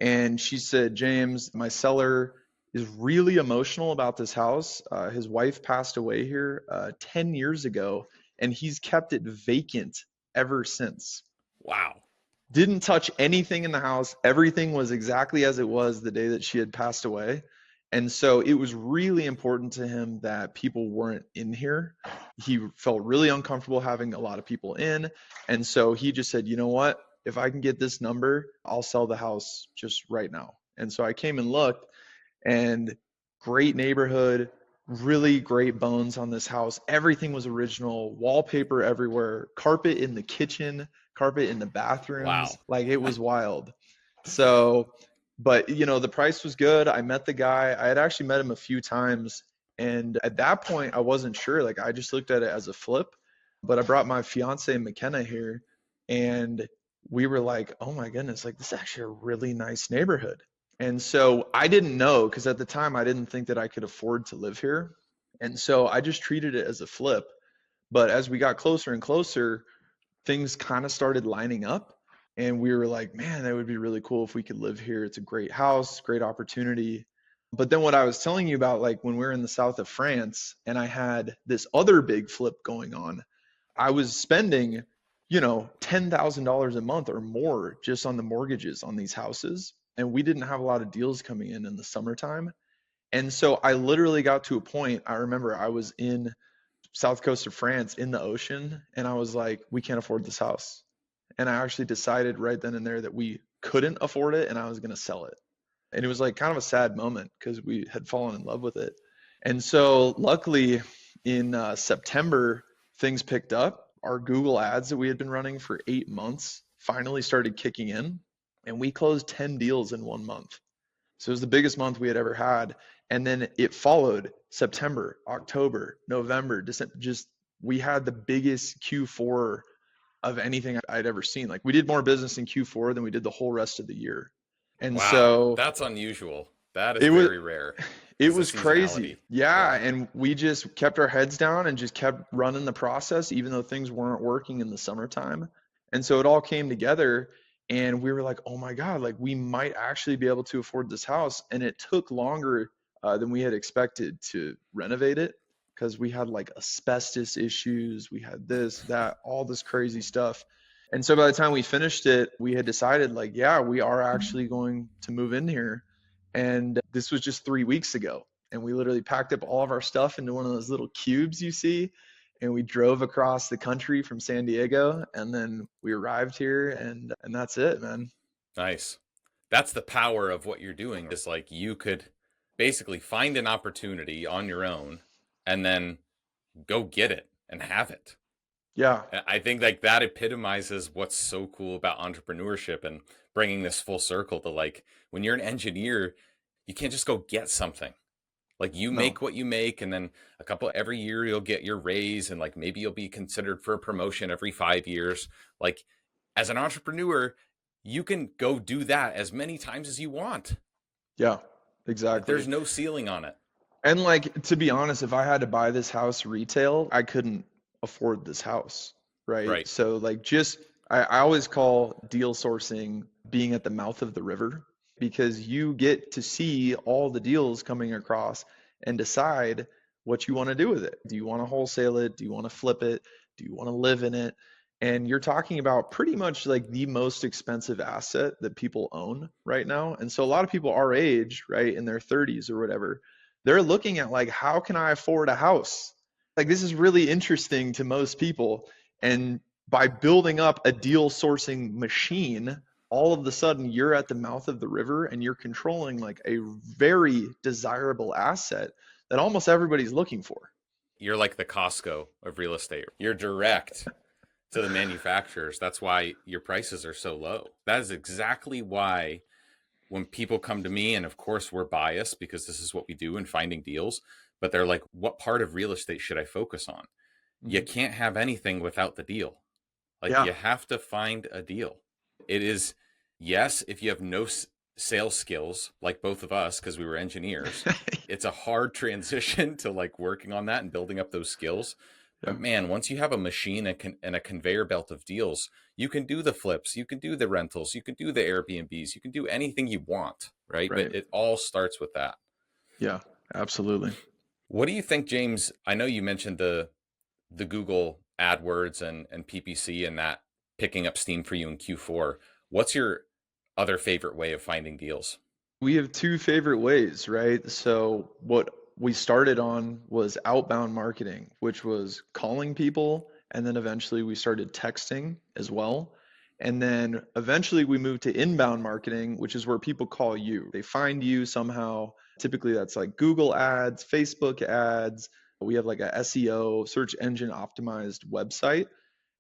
And she said, James, my seller is really emotional about this house. His wife passed away here 10 years ago, and he's kept it vacant ever since. Wow. Didn't touch anything in the house. Everything was exactly as it was the day that she had passed away. And so it was really important to him that people weren't in here. He felt really uncomfortable having a lot of people in. And so he just said, you know what? If I can get this number, I'll sell the house just right now. And so I came and looked, and great neighborhood, really great bones on this house. Everything was original, wallpaper everywhere, carpet in the kitchen, carpet in the bathrooms. Wow. Like it was wild. So, but the price was good. I met the guy. I had actually met him a few times. And at that point, I wasn't sure. Like I just looked at it as a flip. But I brought my fiance McKenna here, and we were like, oh my goodness, like this is actually a really nice neighborhood. And so I didn't know because at the time I didn't think that I could afford to live here. And so I just treated it as a flip. But as we got closer and closer, things kind of started lining up. And we were like, man, that would be really cool if we could live here. It's a great house, great opportunity. But then what I was telling you about, like when we were in the south of France and I had this other big flip going on, I was spending, $10,000 a month or more just on the mortgages on these houses. And we didn't have a lot of deals coming in the summertime. And so I literally got to a point, I remember I was in south coast of France in the ocean, and I was like, we can't afford this house. And I actually decided right then and there that we couldn't afford it and I was going to sell it. And it was like kind of a sad moment because we had fallen in love with it. And so luckily in September, things picked up. Our Google ads that we had been running for 8 months finally started kicking in, and we closed 10 deals in 1 month. So it was the biggest month we had ever had. And then it followed September, October, November, December. Just we had the biggest Q4 of anything I'd ever seen. Like we did more business in Q4 than we did the whole rest of the year. And Wow. so That's unusual. That is it was very rare it because the was crazy. seasonality. Yeah, Yeah. and we just kept our heads down and just kept running the process even though things weren't working in the summertime. And so it all came together, and we were like, "Oh my God, like we might actually be able to afford this house." And it took longer than we had expected to renovate it because we had like asbestos issues, we had this, that, all this crazy stuff. And so by the time we finished it, we had decided like, yeah, we are actually going to move in here. And this was just 3 weeks ago. And we literally packed up all of our stuff into one of those little cubes you see. and we drove across the country from San Diego, and then we arrived here, and that's it, man. Nice. That's the power of what you're doing, is like you could basically find an opportunity on your own and then go get it and have it. Yeah. I think like that epitomizes what's so cool about entrepreneurship and bringing this full circle to like when you're an engineer, you can't just go get something. Like you No. make what you make, and then every year you'll get your raise, and like maybe you'll be considered for a promotion every 5 years. Like as an entrepreneur, you can go do that as many times as you want. Yeah, Like, exactly. there's no ceiling on it. And like, to be honest, if I had to buy this house retail, I couldn't afford this house, right? Right. So like I always call deal sourcing being at the mouth of the river, because you get to see all the deals coming across and decide what you want to do with it. Do you want to wholesale it? Do you want to flip it? Do you want to live in it? And you're talking about pretty much like the most expensive asset that people own right now. And so a lot of people our age, right, in their 30s or whatever, they're looking at like, how can I afford a house? Like, this is really interesting to most people. And by building up a deal sourcing machine, all of a sudden you're at the mouth of the river and you're controlling like a very desirable asset that almost everybody's looking for. You're like the Costco of real estate. You're direct to the manufacturers. That's why your prices are so low. That is exactly why when people come to me, and of course we're biased because this is what we do in finding deals, but they're like, what part of real estate should I focus on? You can't have anything without the deal. Like Yeah. you have to find a deal. It is, yes, if you have no sales skills, like both of us, because we were engineers, it's a hard transition to like working on that and building up those skills. Yeah. But man, once you have a machine and a conveyor belt of deals, you can do the flips, you can do the rentals, you can do the Airbnbs, you can do anything you want, right? Right. But it all starts with that. Yeah, absolutely. What do you think, James? I know you mentioned the Google AdWords and PPC and that picking up steam for you in Q4. What's your other favorite way of finding deals? We have two favorite ways, right? So what we started on was outbound marketing, which was calling people, and then eventually we started texting as well. And then eventually we moved to inbound marketing, which is where people call you. They find you somehow. Typically that's like Google ads, Facebook ads. We have like a SEO, search engine optimized website,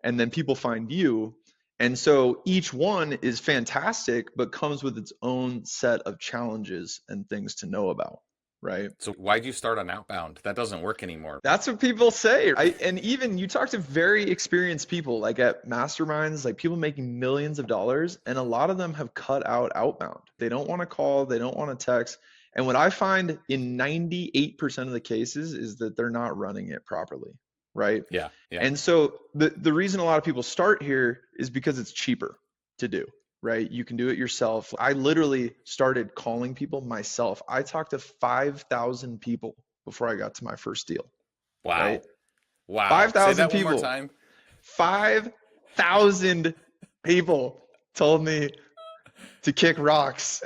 and then people find you. And so each one is fantastic, but comes with its own set of challenges and things to know about, right? So why'd you start on outbound? That doesn't work anymore. That's what people say. And even you talk to very experienced people, like at masterminds, like people making millions of dollars, and a lot of them have cut out outbound. They don't want to call, they don't want to text. And what I find in 98% of the cases is that they're not running it properly, right? Yeah. And so the reason a lot of people start here is because it's cheaper to do, right? You can do it yourself. I literally started calling people myself. I talked to 5,000 people before I got to my first deal. Wow. Right? Wow. 5,000 Say that people. one more time. 5,000 people told me to kick rocks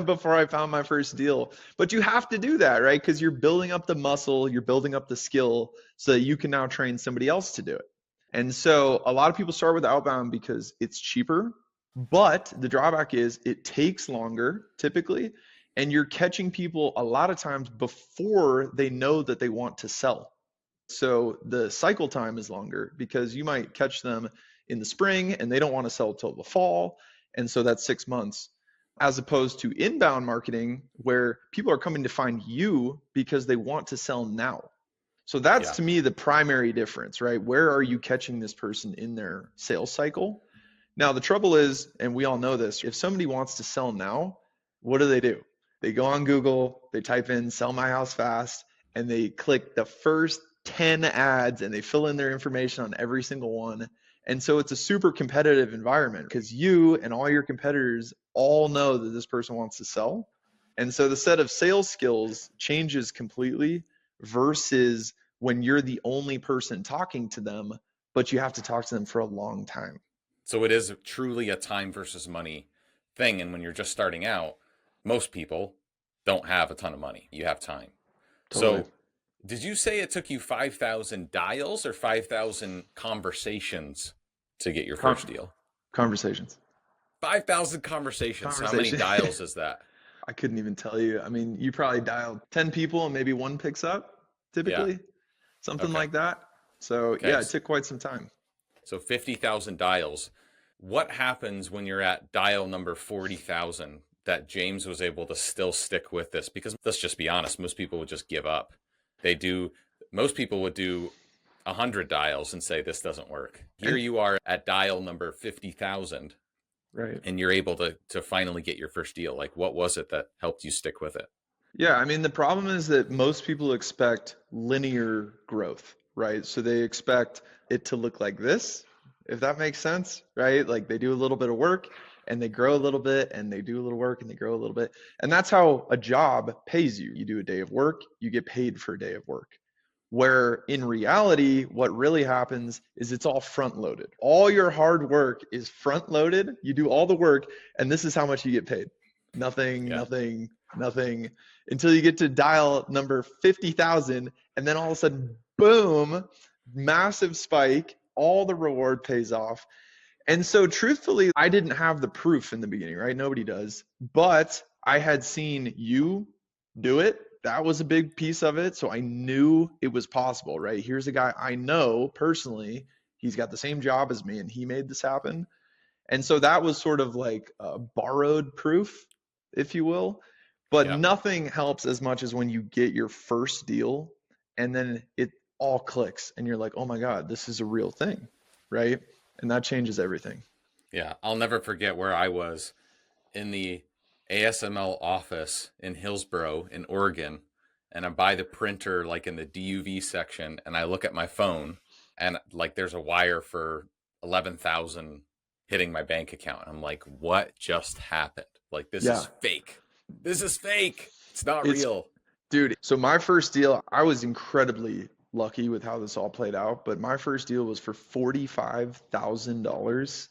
before I found my first deal. But you have to do that, right? Because you're building up the muscle, you're building up the skill so that you can now train somebody else to do it. And so a lot of people start with outbound because it's cheaper, but the drawback is it takes longer typically, and you're catching people a lot of times before they know that they want to sell. So the cycle time is longer because you might catch them in the spring and they don't want to sell till the fall. And so that's 6 months, as opposed to inbound marketing where people are coming to find you because they want to sell now. So that's to me the primary difference, right? Where are you catching this person in their sales cycle? Now, the trouble is, and we all know this, if somebody wants to sell now, what do? They go on Google, they type in sell my house fast, and they click the first 10 ads and they fill in their information on every single one. And so it's a super competitive environment because you and all your competitors all know that this person wants to sell. And so the set of sales skills changes completely versus when you're the only person talking to them, but you have to talk to them for a long time. So it is truly a time versus money thing. And when you're just starting out, most people don't have a ton of money. You have time. Totally. So Did you say it took you 5,000 dials or 5,000 conversations to get your first deal? Conversations. 5,000 conversations. How many dials is that? I couldn't even tell you. I mean, you probably dial 10 people and maybe one picks up, Yeah. typically, something Okay. like that. So Okay. yeah, it took quite some time. So 50,000 dials. What happens when you're at dial number 40,000 that James was able to still stick with this? Because let's just be honest, most people would just give up. Most people would do 100 dials and say, this doesn't work. Here you are at dial number 50,000. Right. And you're able to finally get your first deal. Like, what was it that helped you stick with it? Yeah, I mean, the problem is that most people expect linear growth, right? So they expect it to look like this, if that makes sense, right? Like they do a little bit of work and they grow a little bit and they do a little work and they grow a little bit. And that's how a job pays you. You do a day of work, you get paid for a day of work. Where in reality, what really happens is it's all front loaded. All your hard work is front loaded. You do all the work, and this is how much you get paid. Nothing, Yeah. nothing, nothing until you get to dial number 50,000. And then all of a sudden, boom, massive spike. All the reward pays off. And so, truthfully, I didn't have the proof in the beginning, right? Nobody does. But I had seen you do it. That was a big piece of it. So I knew it was possible, right? Here's a guy I know personally. He's got the same job as me and he made this happen. And so that was sort of like borrowed proof, if you will. But Yeah. nothing helps as much as when you get your first deal and then it all clicks and you're like, oh my God, this is a real thing, right? And that changes everything. Yeah. I'll never forget where I was in the ASML office in Hillsboro in Oregon. And I'm by the printer, like in the DUV section. And I look at my phone and like there's a wire for 11,000 hitting my bank account. I'm like, what just happened? Like, this is fake. This is fake. It's not real. Dude, so my first deal, I was incredibly lucky with how this all played out, but my first deal was for $45,000.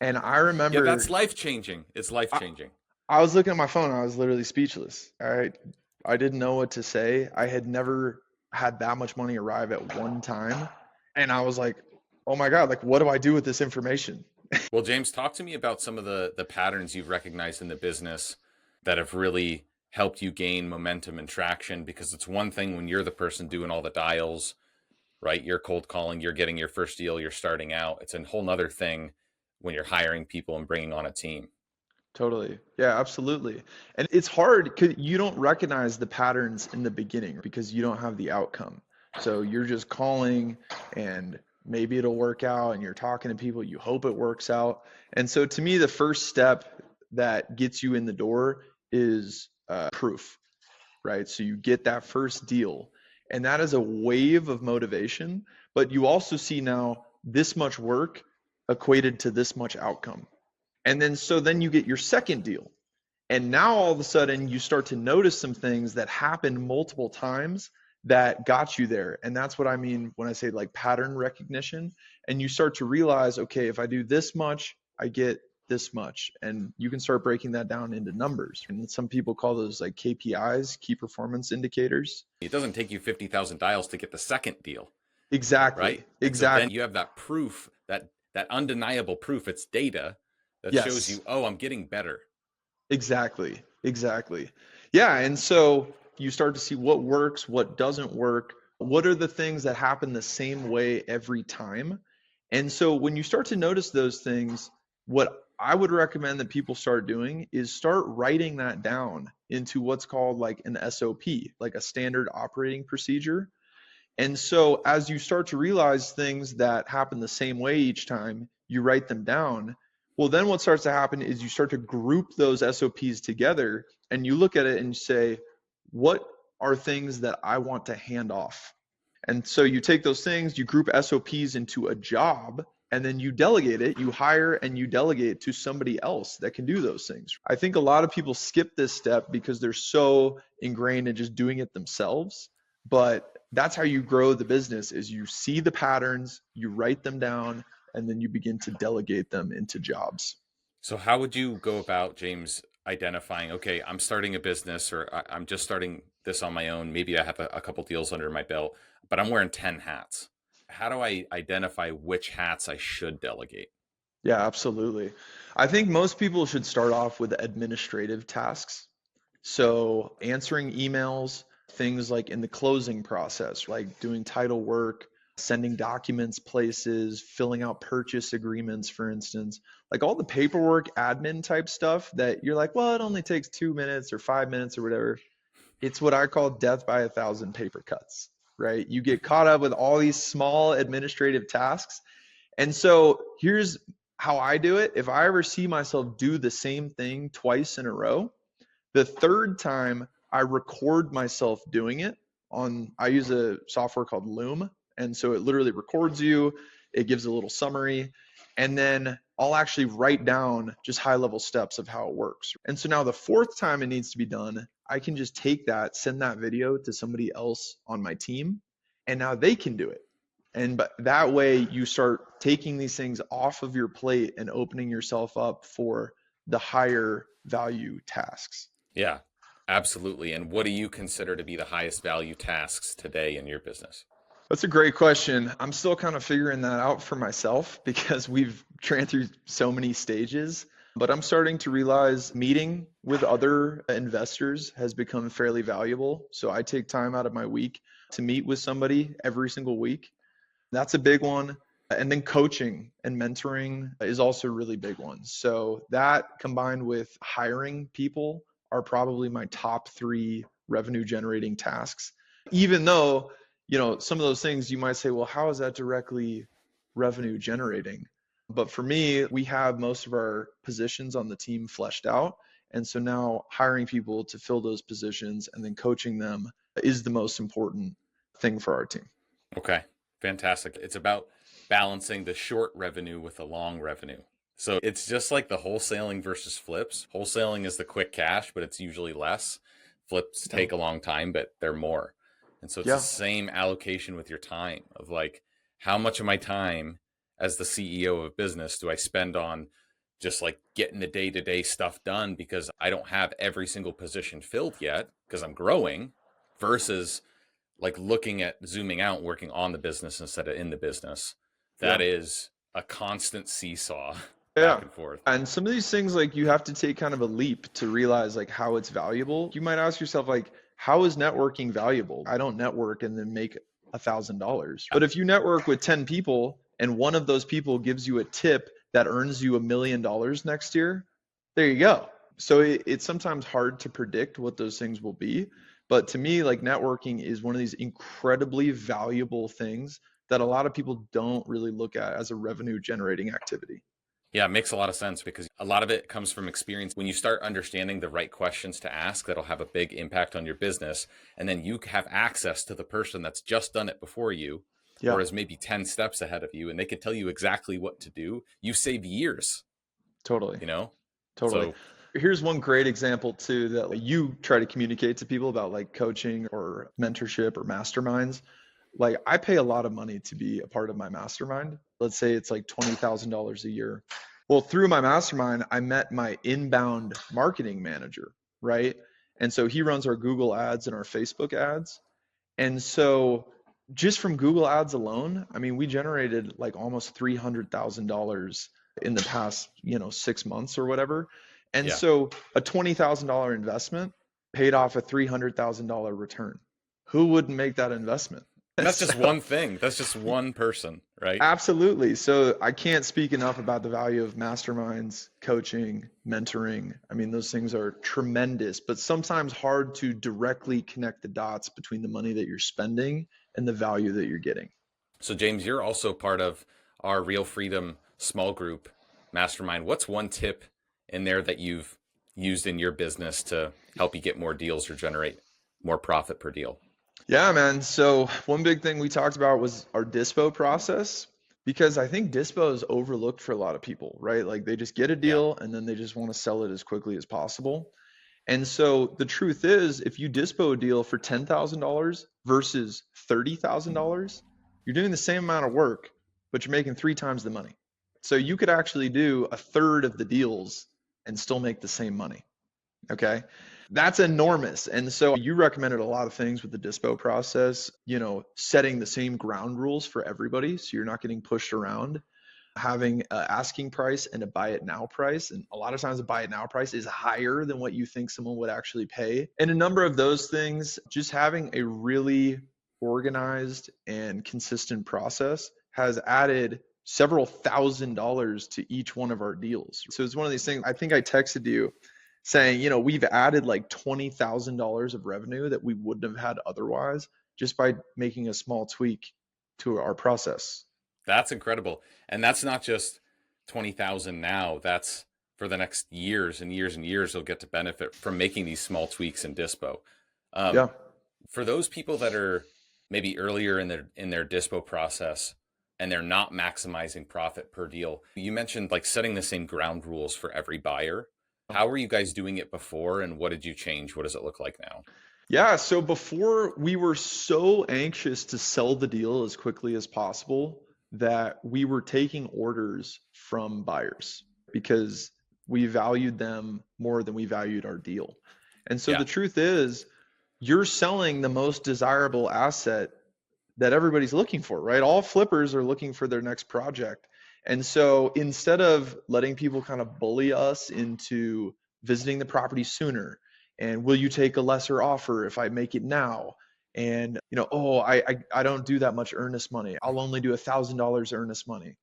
And I remember. Yeah, that's life changing. It's life changing. I was looking at my phone. I was literally speechless. All right. I didn't know what to say. I had never had that much money arrive at one time. And I was like, oh my God, like, what do I do with this information? Well, James, talk to me about some of the patterns you've recognized in the business that have really helped you gain momentum and traction, because it's one thing when you're the person doing all the dials, right? You're cold calling, you're getting your first deal, you're starting out. It's a whole nother thing when you're hiring people and bringing on a team. Totally. Yeah, absolutely. And it's hard because you don't recognize the patterns in the beginning because you don't have the outcome. So you're just calling and maybe it'll work out and you're talking to people, you hope it works out. And so to me, the first step that gets you in the door is proof, right? So you get that first deal and that is a wave of motivation, but you also see now this much work equated to this much outcome. And then you get your second deal. And now all of a sudden you start to notice some things that happened multiple times that got you there. And that's what I mean when I say like pattern recognition. And you start to realize, okay, if I do this much, I get this much. And you can start breaking that down into numbers. And some people call those like KPIs, key performance indicators. It doesn't take you 50,000 dials to get the second deal. Exactly. Right? Exactly. So then you have that proof, that undeniable proof. It's data that shows you, oh, I'm getting better. Exactly. Yeah. And so you start to see what works, what doesn't work. What are the things that happen the same way every time? And so when you start to notice those things, what I would recommend that people start doing is start writing that down into what's called like an SOP, like a standard operating procedure. And so as you start to realize things that happen the same way each time, you write them down. Well, then what starts to happen is you start to group those SOPs together and you look at it and say, what are things that I want to hand off? And so you take those things, you group SOPs into a job, and then you delegate it, you hire and you delegate to somebody else that can do those things. I think a lot of people skip this step because they're so ingrained in just doing it themselves. But that's how you grow the business is you see the patterns, you write them down, and then you begin to delegate them into jobs. So how would you go about, James, identifying, okay, I'm starting a business or I'm just starting this on my own. Maybe I have a couple deals under my belt, but I'm wearing 10 hats. How do I identify which hats I should delegate? Yeah, absolutely. I think most people should start off with administrative tasks. So answering emails, things like in the closing process, like doing title work, sending documents places, filling out purchase agreements, for instance, like all the paperwork, admin type stuff that you're like, well, it only takes 2 minutes or 5 minutes or whatever. It's what I call death by a thousand paper cuts, right? You get caught up with all these small administrative tasks. And so here's how I do it. If I ever see myself do the same thing twice in a row, the third time I record myself doing it I use a software called Loom. And so it literally records you, it gives a little summary, and then I'll actually write down just high level steps of how it works. And so now the fourth time it needs to be done, I can just take that, send that video to somebody else on my team, and now they can do it. But that way you start taking these things off of your plate and opening yourself up for the higher value tasks. Yeah, absolutely. And what do you consider to be the highest value tasks today in your business? That's a great question. I'm still kind of figuring that out for myself because we've ran through so many stages. But I'm starting to realize meeting with other investors has become fairly valuable. So I take time out of my week to meet with somebody every single week. That's a big one. And then coaching and mentoring is also a really big one. So that combined with hiring people are probably my top 3 revenue generating tasks. Even though, some of those things you might say, well, how is that directly revenue generating? But for me, we have most of our positions on the team fleshed out. And so now hiring people to fill those positions and then coaching them is the most important thing for our team. Okay, fantastic. It's about balancing the short revenue with the long revenue. So it's just like the wholesaling versus flips. Wholesaling is the quick cash, but it's usually less. Flips take a long time, but they're more. And so it's the same allocation with your time of like, how much of my time as the CEO of a business do I spend on just like getting the day-to-day stuff done because I don't have every single position filled yet because I'm growing, versus like looking at zooming out, working on the business instead of in the business. That is a constant seesaw back and forth. And some of these things, like you have to take kind of a leap to realize like how it's valuable. You might ask yourself like, how is networking valuable? I don't network and then make $1,000. But if you network with 10 people and one of those people gives you a tip that earns you $1 million next year, there you go. So it's sometimes hard to predict what those things will be. But to me, like networking is one of these incredibly valuable things that a lot of people don't really look at as a revenue generating activity. Yeah, it makes a lot of sense because a lot of it comes from experience. When you start understanding the right questions to ask, that'll have a big impact on your business. And then you have access to the person that's just done it before you, or is maybe 10 steps ahead of you, and they can tell you exactly what to do. You save years. Totally. Totally. So here's one great example too that like, you try to communicate to people about like coaching or mentorship or masterminds. Like I pay a lot of money to be a part of my mastermind. Let's say it's like $20,000 a year. Well, through my mastermind, I met my inbound marketing manager, right? And so he runs our Google ads and our Facebook ads. And so just from Google ads alone, I mean, we generated like almost $300,000 in the past, 6 months or whatever. And so a $20,000 investment paid off a $300,000 return. Who wouldn't make that investment? And that's just one thing. That's just one person, right? Absolutely. So I can't speak enough about the value of masterminds, coaching, mentoring. I mean, those things are tremendous, but sometimes hard to directly connect the dots between the money that you're spending and the value that you're getting. So James, you're also part of our Real Freedom small group mastermind. What's one tip in there that you've used in your business to help you get more deals or generate more profit per deal? Yeah, man. So one big thing we talked about was our dispo process, because I think dispo is overlooked for a lot of people, right? Like they just get a deal and then they just want to sell it as quickly as possible. And so the truth is, if you dispo a deal for $10,000 versus $30,000, you're doing the same amount of work, but you're making 3 times the money. So you could actually do a third of the deals and still make the same money. Okay. That's enormous. And so you recommended a lot of things with the dispo process, setting the same ground rules for everybody so you're not getting pushed around, having an asking price and a buy it now price. And a lot of times a buy it now price is higher than what you think someone would actually pay. And a number of those things, just having a really organized and consistent process has added several $1,000s to each one of our deals. So it's one of these things. I think I texted you saying, we've added like $20,000 of revenue that we wouldn't have had otherwise just by making a small tweak to our process. That's incredible. And that's not just 20,000 now. That's for the next years and years and years, you'll get to benefit from making these small tweaks in dispo. Yeah. For those people that are maybe earlier in their dispo process and they're not maximizing profit per deal, you mentioned like setting the same ground rules for every buyer. How were you guys doing it before, and what did you change? What does it look like now? Yeah, so before we were so anxious to sell the deal as quickly as possible that we were taking orders from buyers because we valued them more than we valued our deal. And so Yeah. the truth is, you're selling the most desirable asset that everybody's looking for, right? All flippers are looking for their next project. And so instead of letting people kind of bully us into visiting the property sooner, and will you take a lesser offer if I make it now? And, I don't do that much earnest money. I'll only do $1,000 earnest money.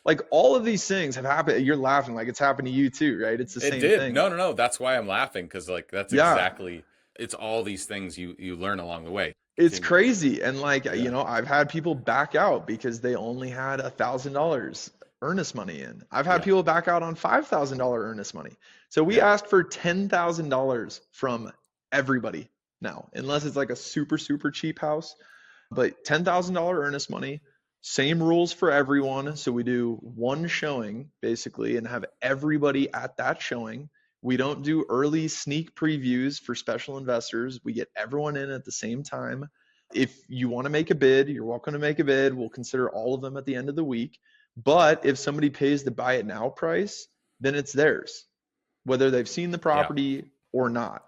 Like all of these things have happened. You're laughing like it's happened to you too, right? It's the It same did. thing. No. That's why I'm laughing, because like that's Yeah. exactly, it's all these things you learn along the way. It's crazy. And like, Yeah. I've had people back out because they only had $1,000 earnest money in. I've had Yeah. people back out on $5,000 earnest money. So we Yeah. asked for $10,000 from everybody now, unless it's like a super, super cheap house. But $10,000 earnest money, same rules for everyone. So we do one showing basically and have everybody at that showing. We don't do early sneak previews for special investors. We get everyone in at the same time. If you want to make a bid, you're welcome to make a bid. We'll consider all of them at the end of the week. But if somebody pays the buy it now price, then it's theirs, whether they've seen the property or not.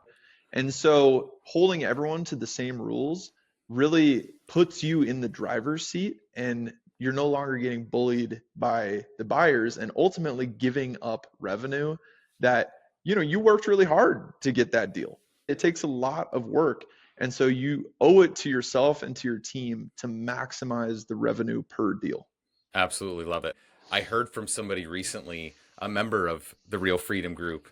And so holding everyone to the same rules really puts you in the driver's seat, and you're no longer getting bullied by the buyers and ultimately giving up revenue that you worked really hard to get that deal. It takes a lot of work. And so you owe it to yourself and to your team to maximize the revenue per deal. Absolutely love it. I heard from somebody recently, a member of the Real Freedom Group,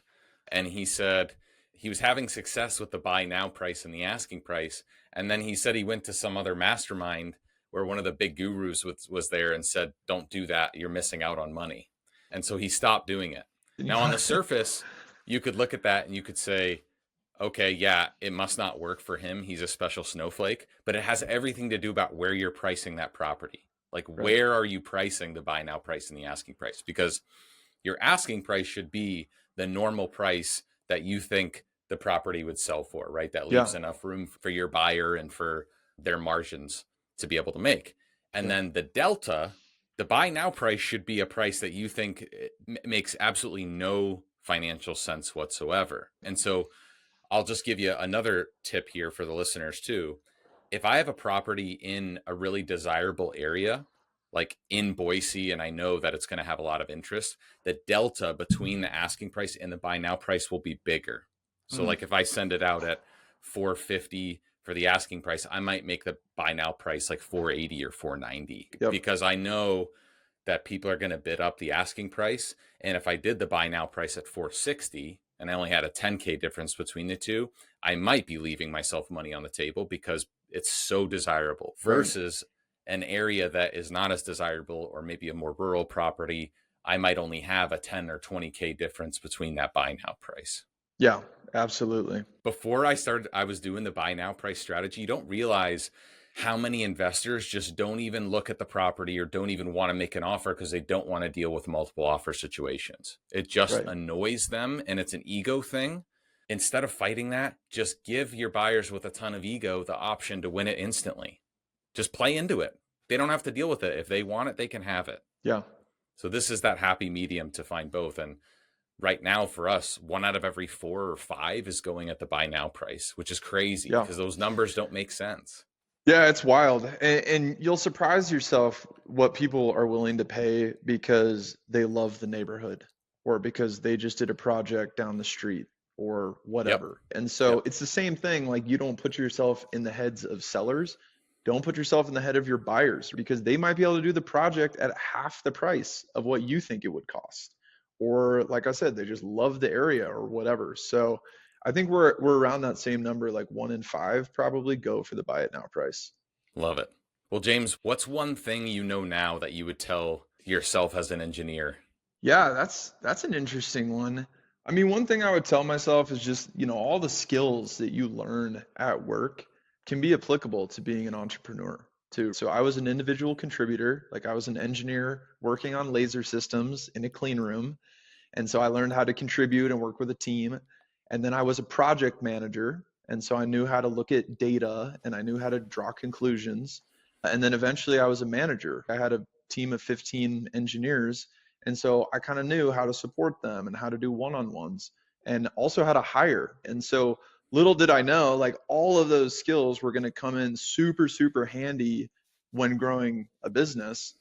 and he said he was having success with the buy now price and the asking price. And then he said he went to some other mastermind where one of the big gurus was there and said, don't do that. You're missing out on money. And so he stopped doing it. Now on the surface, you could look at that and you could say, okay, yeah, it must not work for him. He's a special snowflake, but it has everything to do about where you're pricing that property. Like, where are you pricing the buy now price and the asking price? Because your asking price should be the normal price that you think the property would sell for, right? That leaves enough room for your buyer and for their margins to be able to make. And then the delta, the buy now price should be a price that you think makes absolutely no financial sense whatsoever. And so I'll just give you another tip here for the listeners too. If I have a property in a really desirable area, like in Boise, and I know that it's going to have a lot of interest, the delta between the asking price and the buy now price will be bigger. So like if I send it out at $450 for the asking price, I might make the buy now price like $480 or $490 because I know that people are going to bid up the asking price. And if I did the buy now price at $460 and I only had a $10K difference between the two, I might be leaving myself money on the table because it's so desirable versus an area that is not as desirable, or maybe a more rural property. I might only have a 10 or 20K difference between that buy now price. Yeah, absolutely. Before I was doing the buy now price strategy. You don't realize how many investors just don't even look at the property or don't even want to make an offer because they don't want to deal with multiple offer situations. It just annoys them, and it's an ego thing. Instead of fighting that, just give your buyers with a ton of ego the option to win it instantly. Just play into it. They don't have to deal with it. If they want it, they can have it. Yeah. So this is that happy medium to find both. And right now for us, 1 out of every 4 or 5 is going at the buy now price, which is crazy Yeah. because those numbers don't make sense. Yeah, it's wild. And you'll surprise yourself what people are willing to pay because they love the neighborhood or because they just did a project down the street or Yep. whatever. And so it's the same thing. Like, you don't put yourself in the heads of sellers. Don't put yourself in the head of your buyers, because they might be able to do the project at half the price of what you think it would cost. Or like I said, they just love the area or whatever. So I think we're around that same number, like 1 in 5 probably go for the buy it now price. Love it. Well, James, what's one thing you know now that you would tell yourself as an engineer? Yeah, that's an interesting one. I mean, one thing I would tell myself is just, all the skills that you learn at work can be applicable to being an entrepreneur too. So I was an individual contributor, like I was an engineer working on laser systems in a clean room. And so I learned how to contribute and work with a team. And then I was a project manager. And so I knew how to look at data and I knew how to draw conclusions. And then eventually I was a manager. I had a team of 15 engineers. And so I kind of knew how to support them and how to do one-on-ones and also how to hire. And so little did I know, like, all of those skills were going to come in super, super handy when growing a business.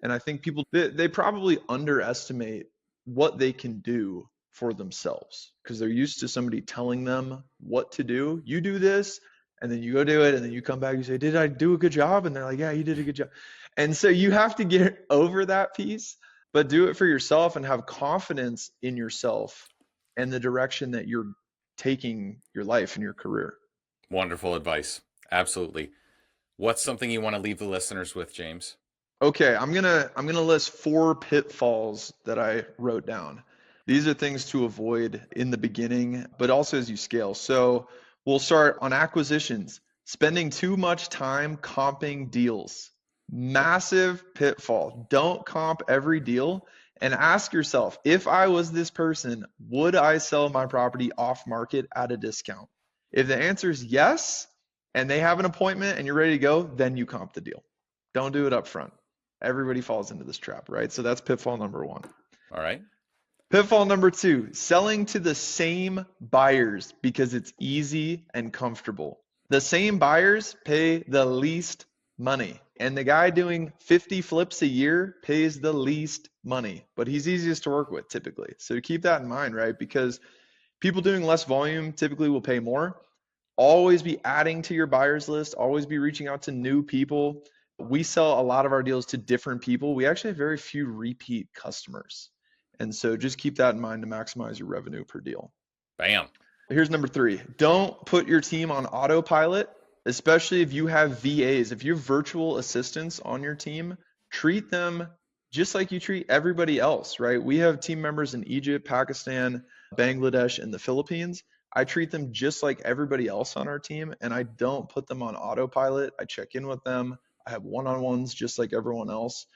And I think people, they probably underestimate what they can do for themselves because they're used to somebody telling them what to do. You do this, and then you go do it, and then you come back, you say, did I do a good job? And they're like, yeah, you did a good job. And so you have to get over that piece, but do it for yourself and have confidence in yourself and the direction that you're taking your life and your career. Wonderful advice. Absolutely. What's something you want to leave the listeners with, James? Okay, I'm gonna list 4 pitfalls that I wrote down. These are things to avoid in the beginning, but also as you scale. So we'll start on acquisitions. Spending too much time comping deals. Massive pitfall. Don't comp every deal, and ask yourself, if I was this person, would I sell my property off market at a discount? If the answer is yes, and they have an appointment and you're ready to go, then you comp the deal. Don't do it up front. Everybody falls into this trap, right? So that's pitfall number 1. All right. Pitfall number 2, selling to the same buyers because it's easy and comfortable. The same buyers pay the least money. And the guy doing 50 flips a year pays the least money, but he's easiest to work with typically. So keep that in mind, right? Because people doing less volume typically will pay more. Always be adding to your buyers list, always be reaching out to new people. We sell a lot of our deals to different people. We actually have very few repeat customers. And so just keep that in mind to maximize your revenue per deal. Bam. Here's number 3. Don't put your team on autopilot, especially if you have VAs. If you have virtual assistants on your team, treat them just like you treat everybody else, right? We have team members in Egypt, Pakistan, Bangladesh, and the Philippines. I treat them just like everybody else on our team, and I don't put them on autopilot. I check in with them. I have one-on-ones just like everyone else.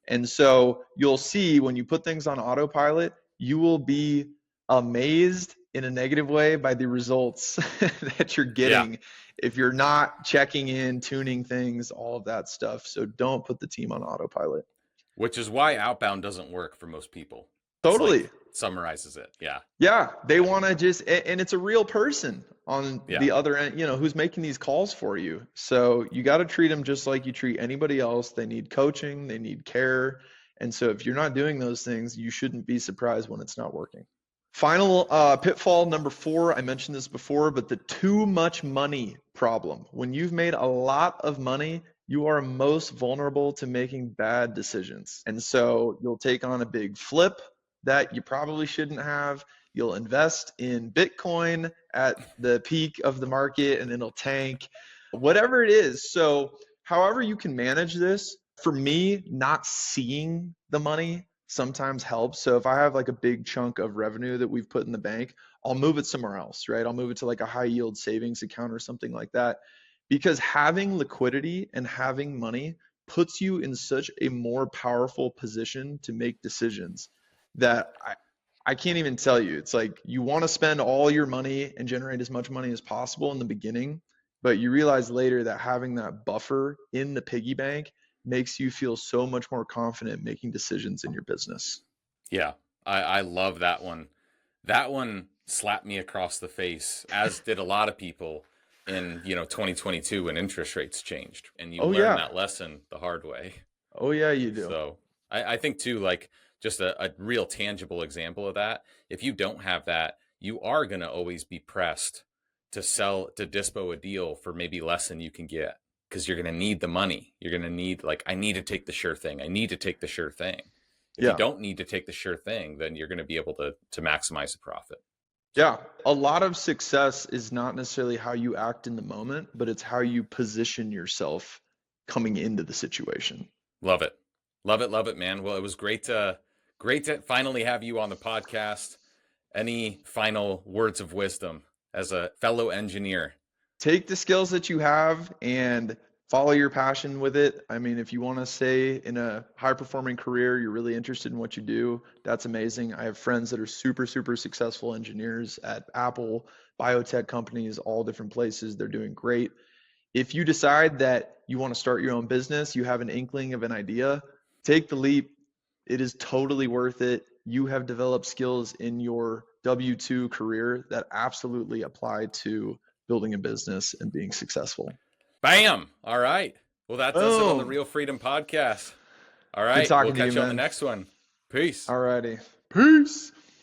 And so you'll see when you put things on autopilot, you will be amazed in a negative way by the results that you're getting if you're not checking in, tuning things, all of that stuff. So don't put the team on autopilot. Which is why outbound doesn't work for most people. Totally. Summarizes it. Yeah. Yeah. They want to just, and it's a real person on the other end, who's making these calls for you. So you got to treat them just like you treat anybody else. They need coaching, they need care. And so if you're not doing those things, you shouldn't be surprised when it's not working. Final pitfall number 4, I mentioned this before, but the too much money problem. When you've made a lot of money, you are most vulnerable to making bad decisions. And so you'll take on a big flip that you probably shouldn't have. You'll invest in Bitcoin at the peak of the market and it'll tank, whatever it is. So however you can manage this, for me, not seeing the money sometimes helps. So if I have like a big chunk of revenue that we've put in the bank, I'll move it somewhere else, right? I'll move it to like a high yield savings account or something like that. Because having liquidity and having money puts you in such a more powerful position to make decisions that I can't even tell you. It's like you want to spend all your money and generate as much money as possible in the beginning, but you realize later that having that buffer in the piggy bank makes you feel so much more confident making decisions in your business. Yeah, I love that one. That one slapped me across the face, as did a lot of people in 2022 when interest rates changed, and you Oh learn yeah. that lesson the hard way. Oh yeah, you do. So I think too, like just a real tangible example of that. If you don't have that, you are going to always be pressed to dispo a deal for maybe less than you can get, because you're going to need the money. You're going to need, like, I need to take the sure thing. I need to take the sure thing. If you Yeah. don't need to take the sure thing, then you're going to be able to maximize the profit. Yeah. A lot of success is not necessarily how you act in the moment, but it's how you position yourself coming into the situation. Love it. Love it. Love it, man. Well, it was great to finally have you on the podcast. Any final words of wisdom as a fellow engineer? Take the skills that you have and follow your passion with it. I mean, if you want to stay in a high performing career, you're really interested in what you do, that's amazing. I have friends that are super, super successful engineers at Apple, biotech companies, all different places. They're doing great. If you decide that you want to start your own business, you have an inkling of an idea, take the leap. It is totally worth it. You have developed skills in your W-2 career that absolutely apply to building a business and being successful. Bam. All right. Well, that does it on the Boom. Real Freedom Podcast. All Good right. We'll talking to you, catch you on the man. next one. Peace. Alrighty. Peace.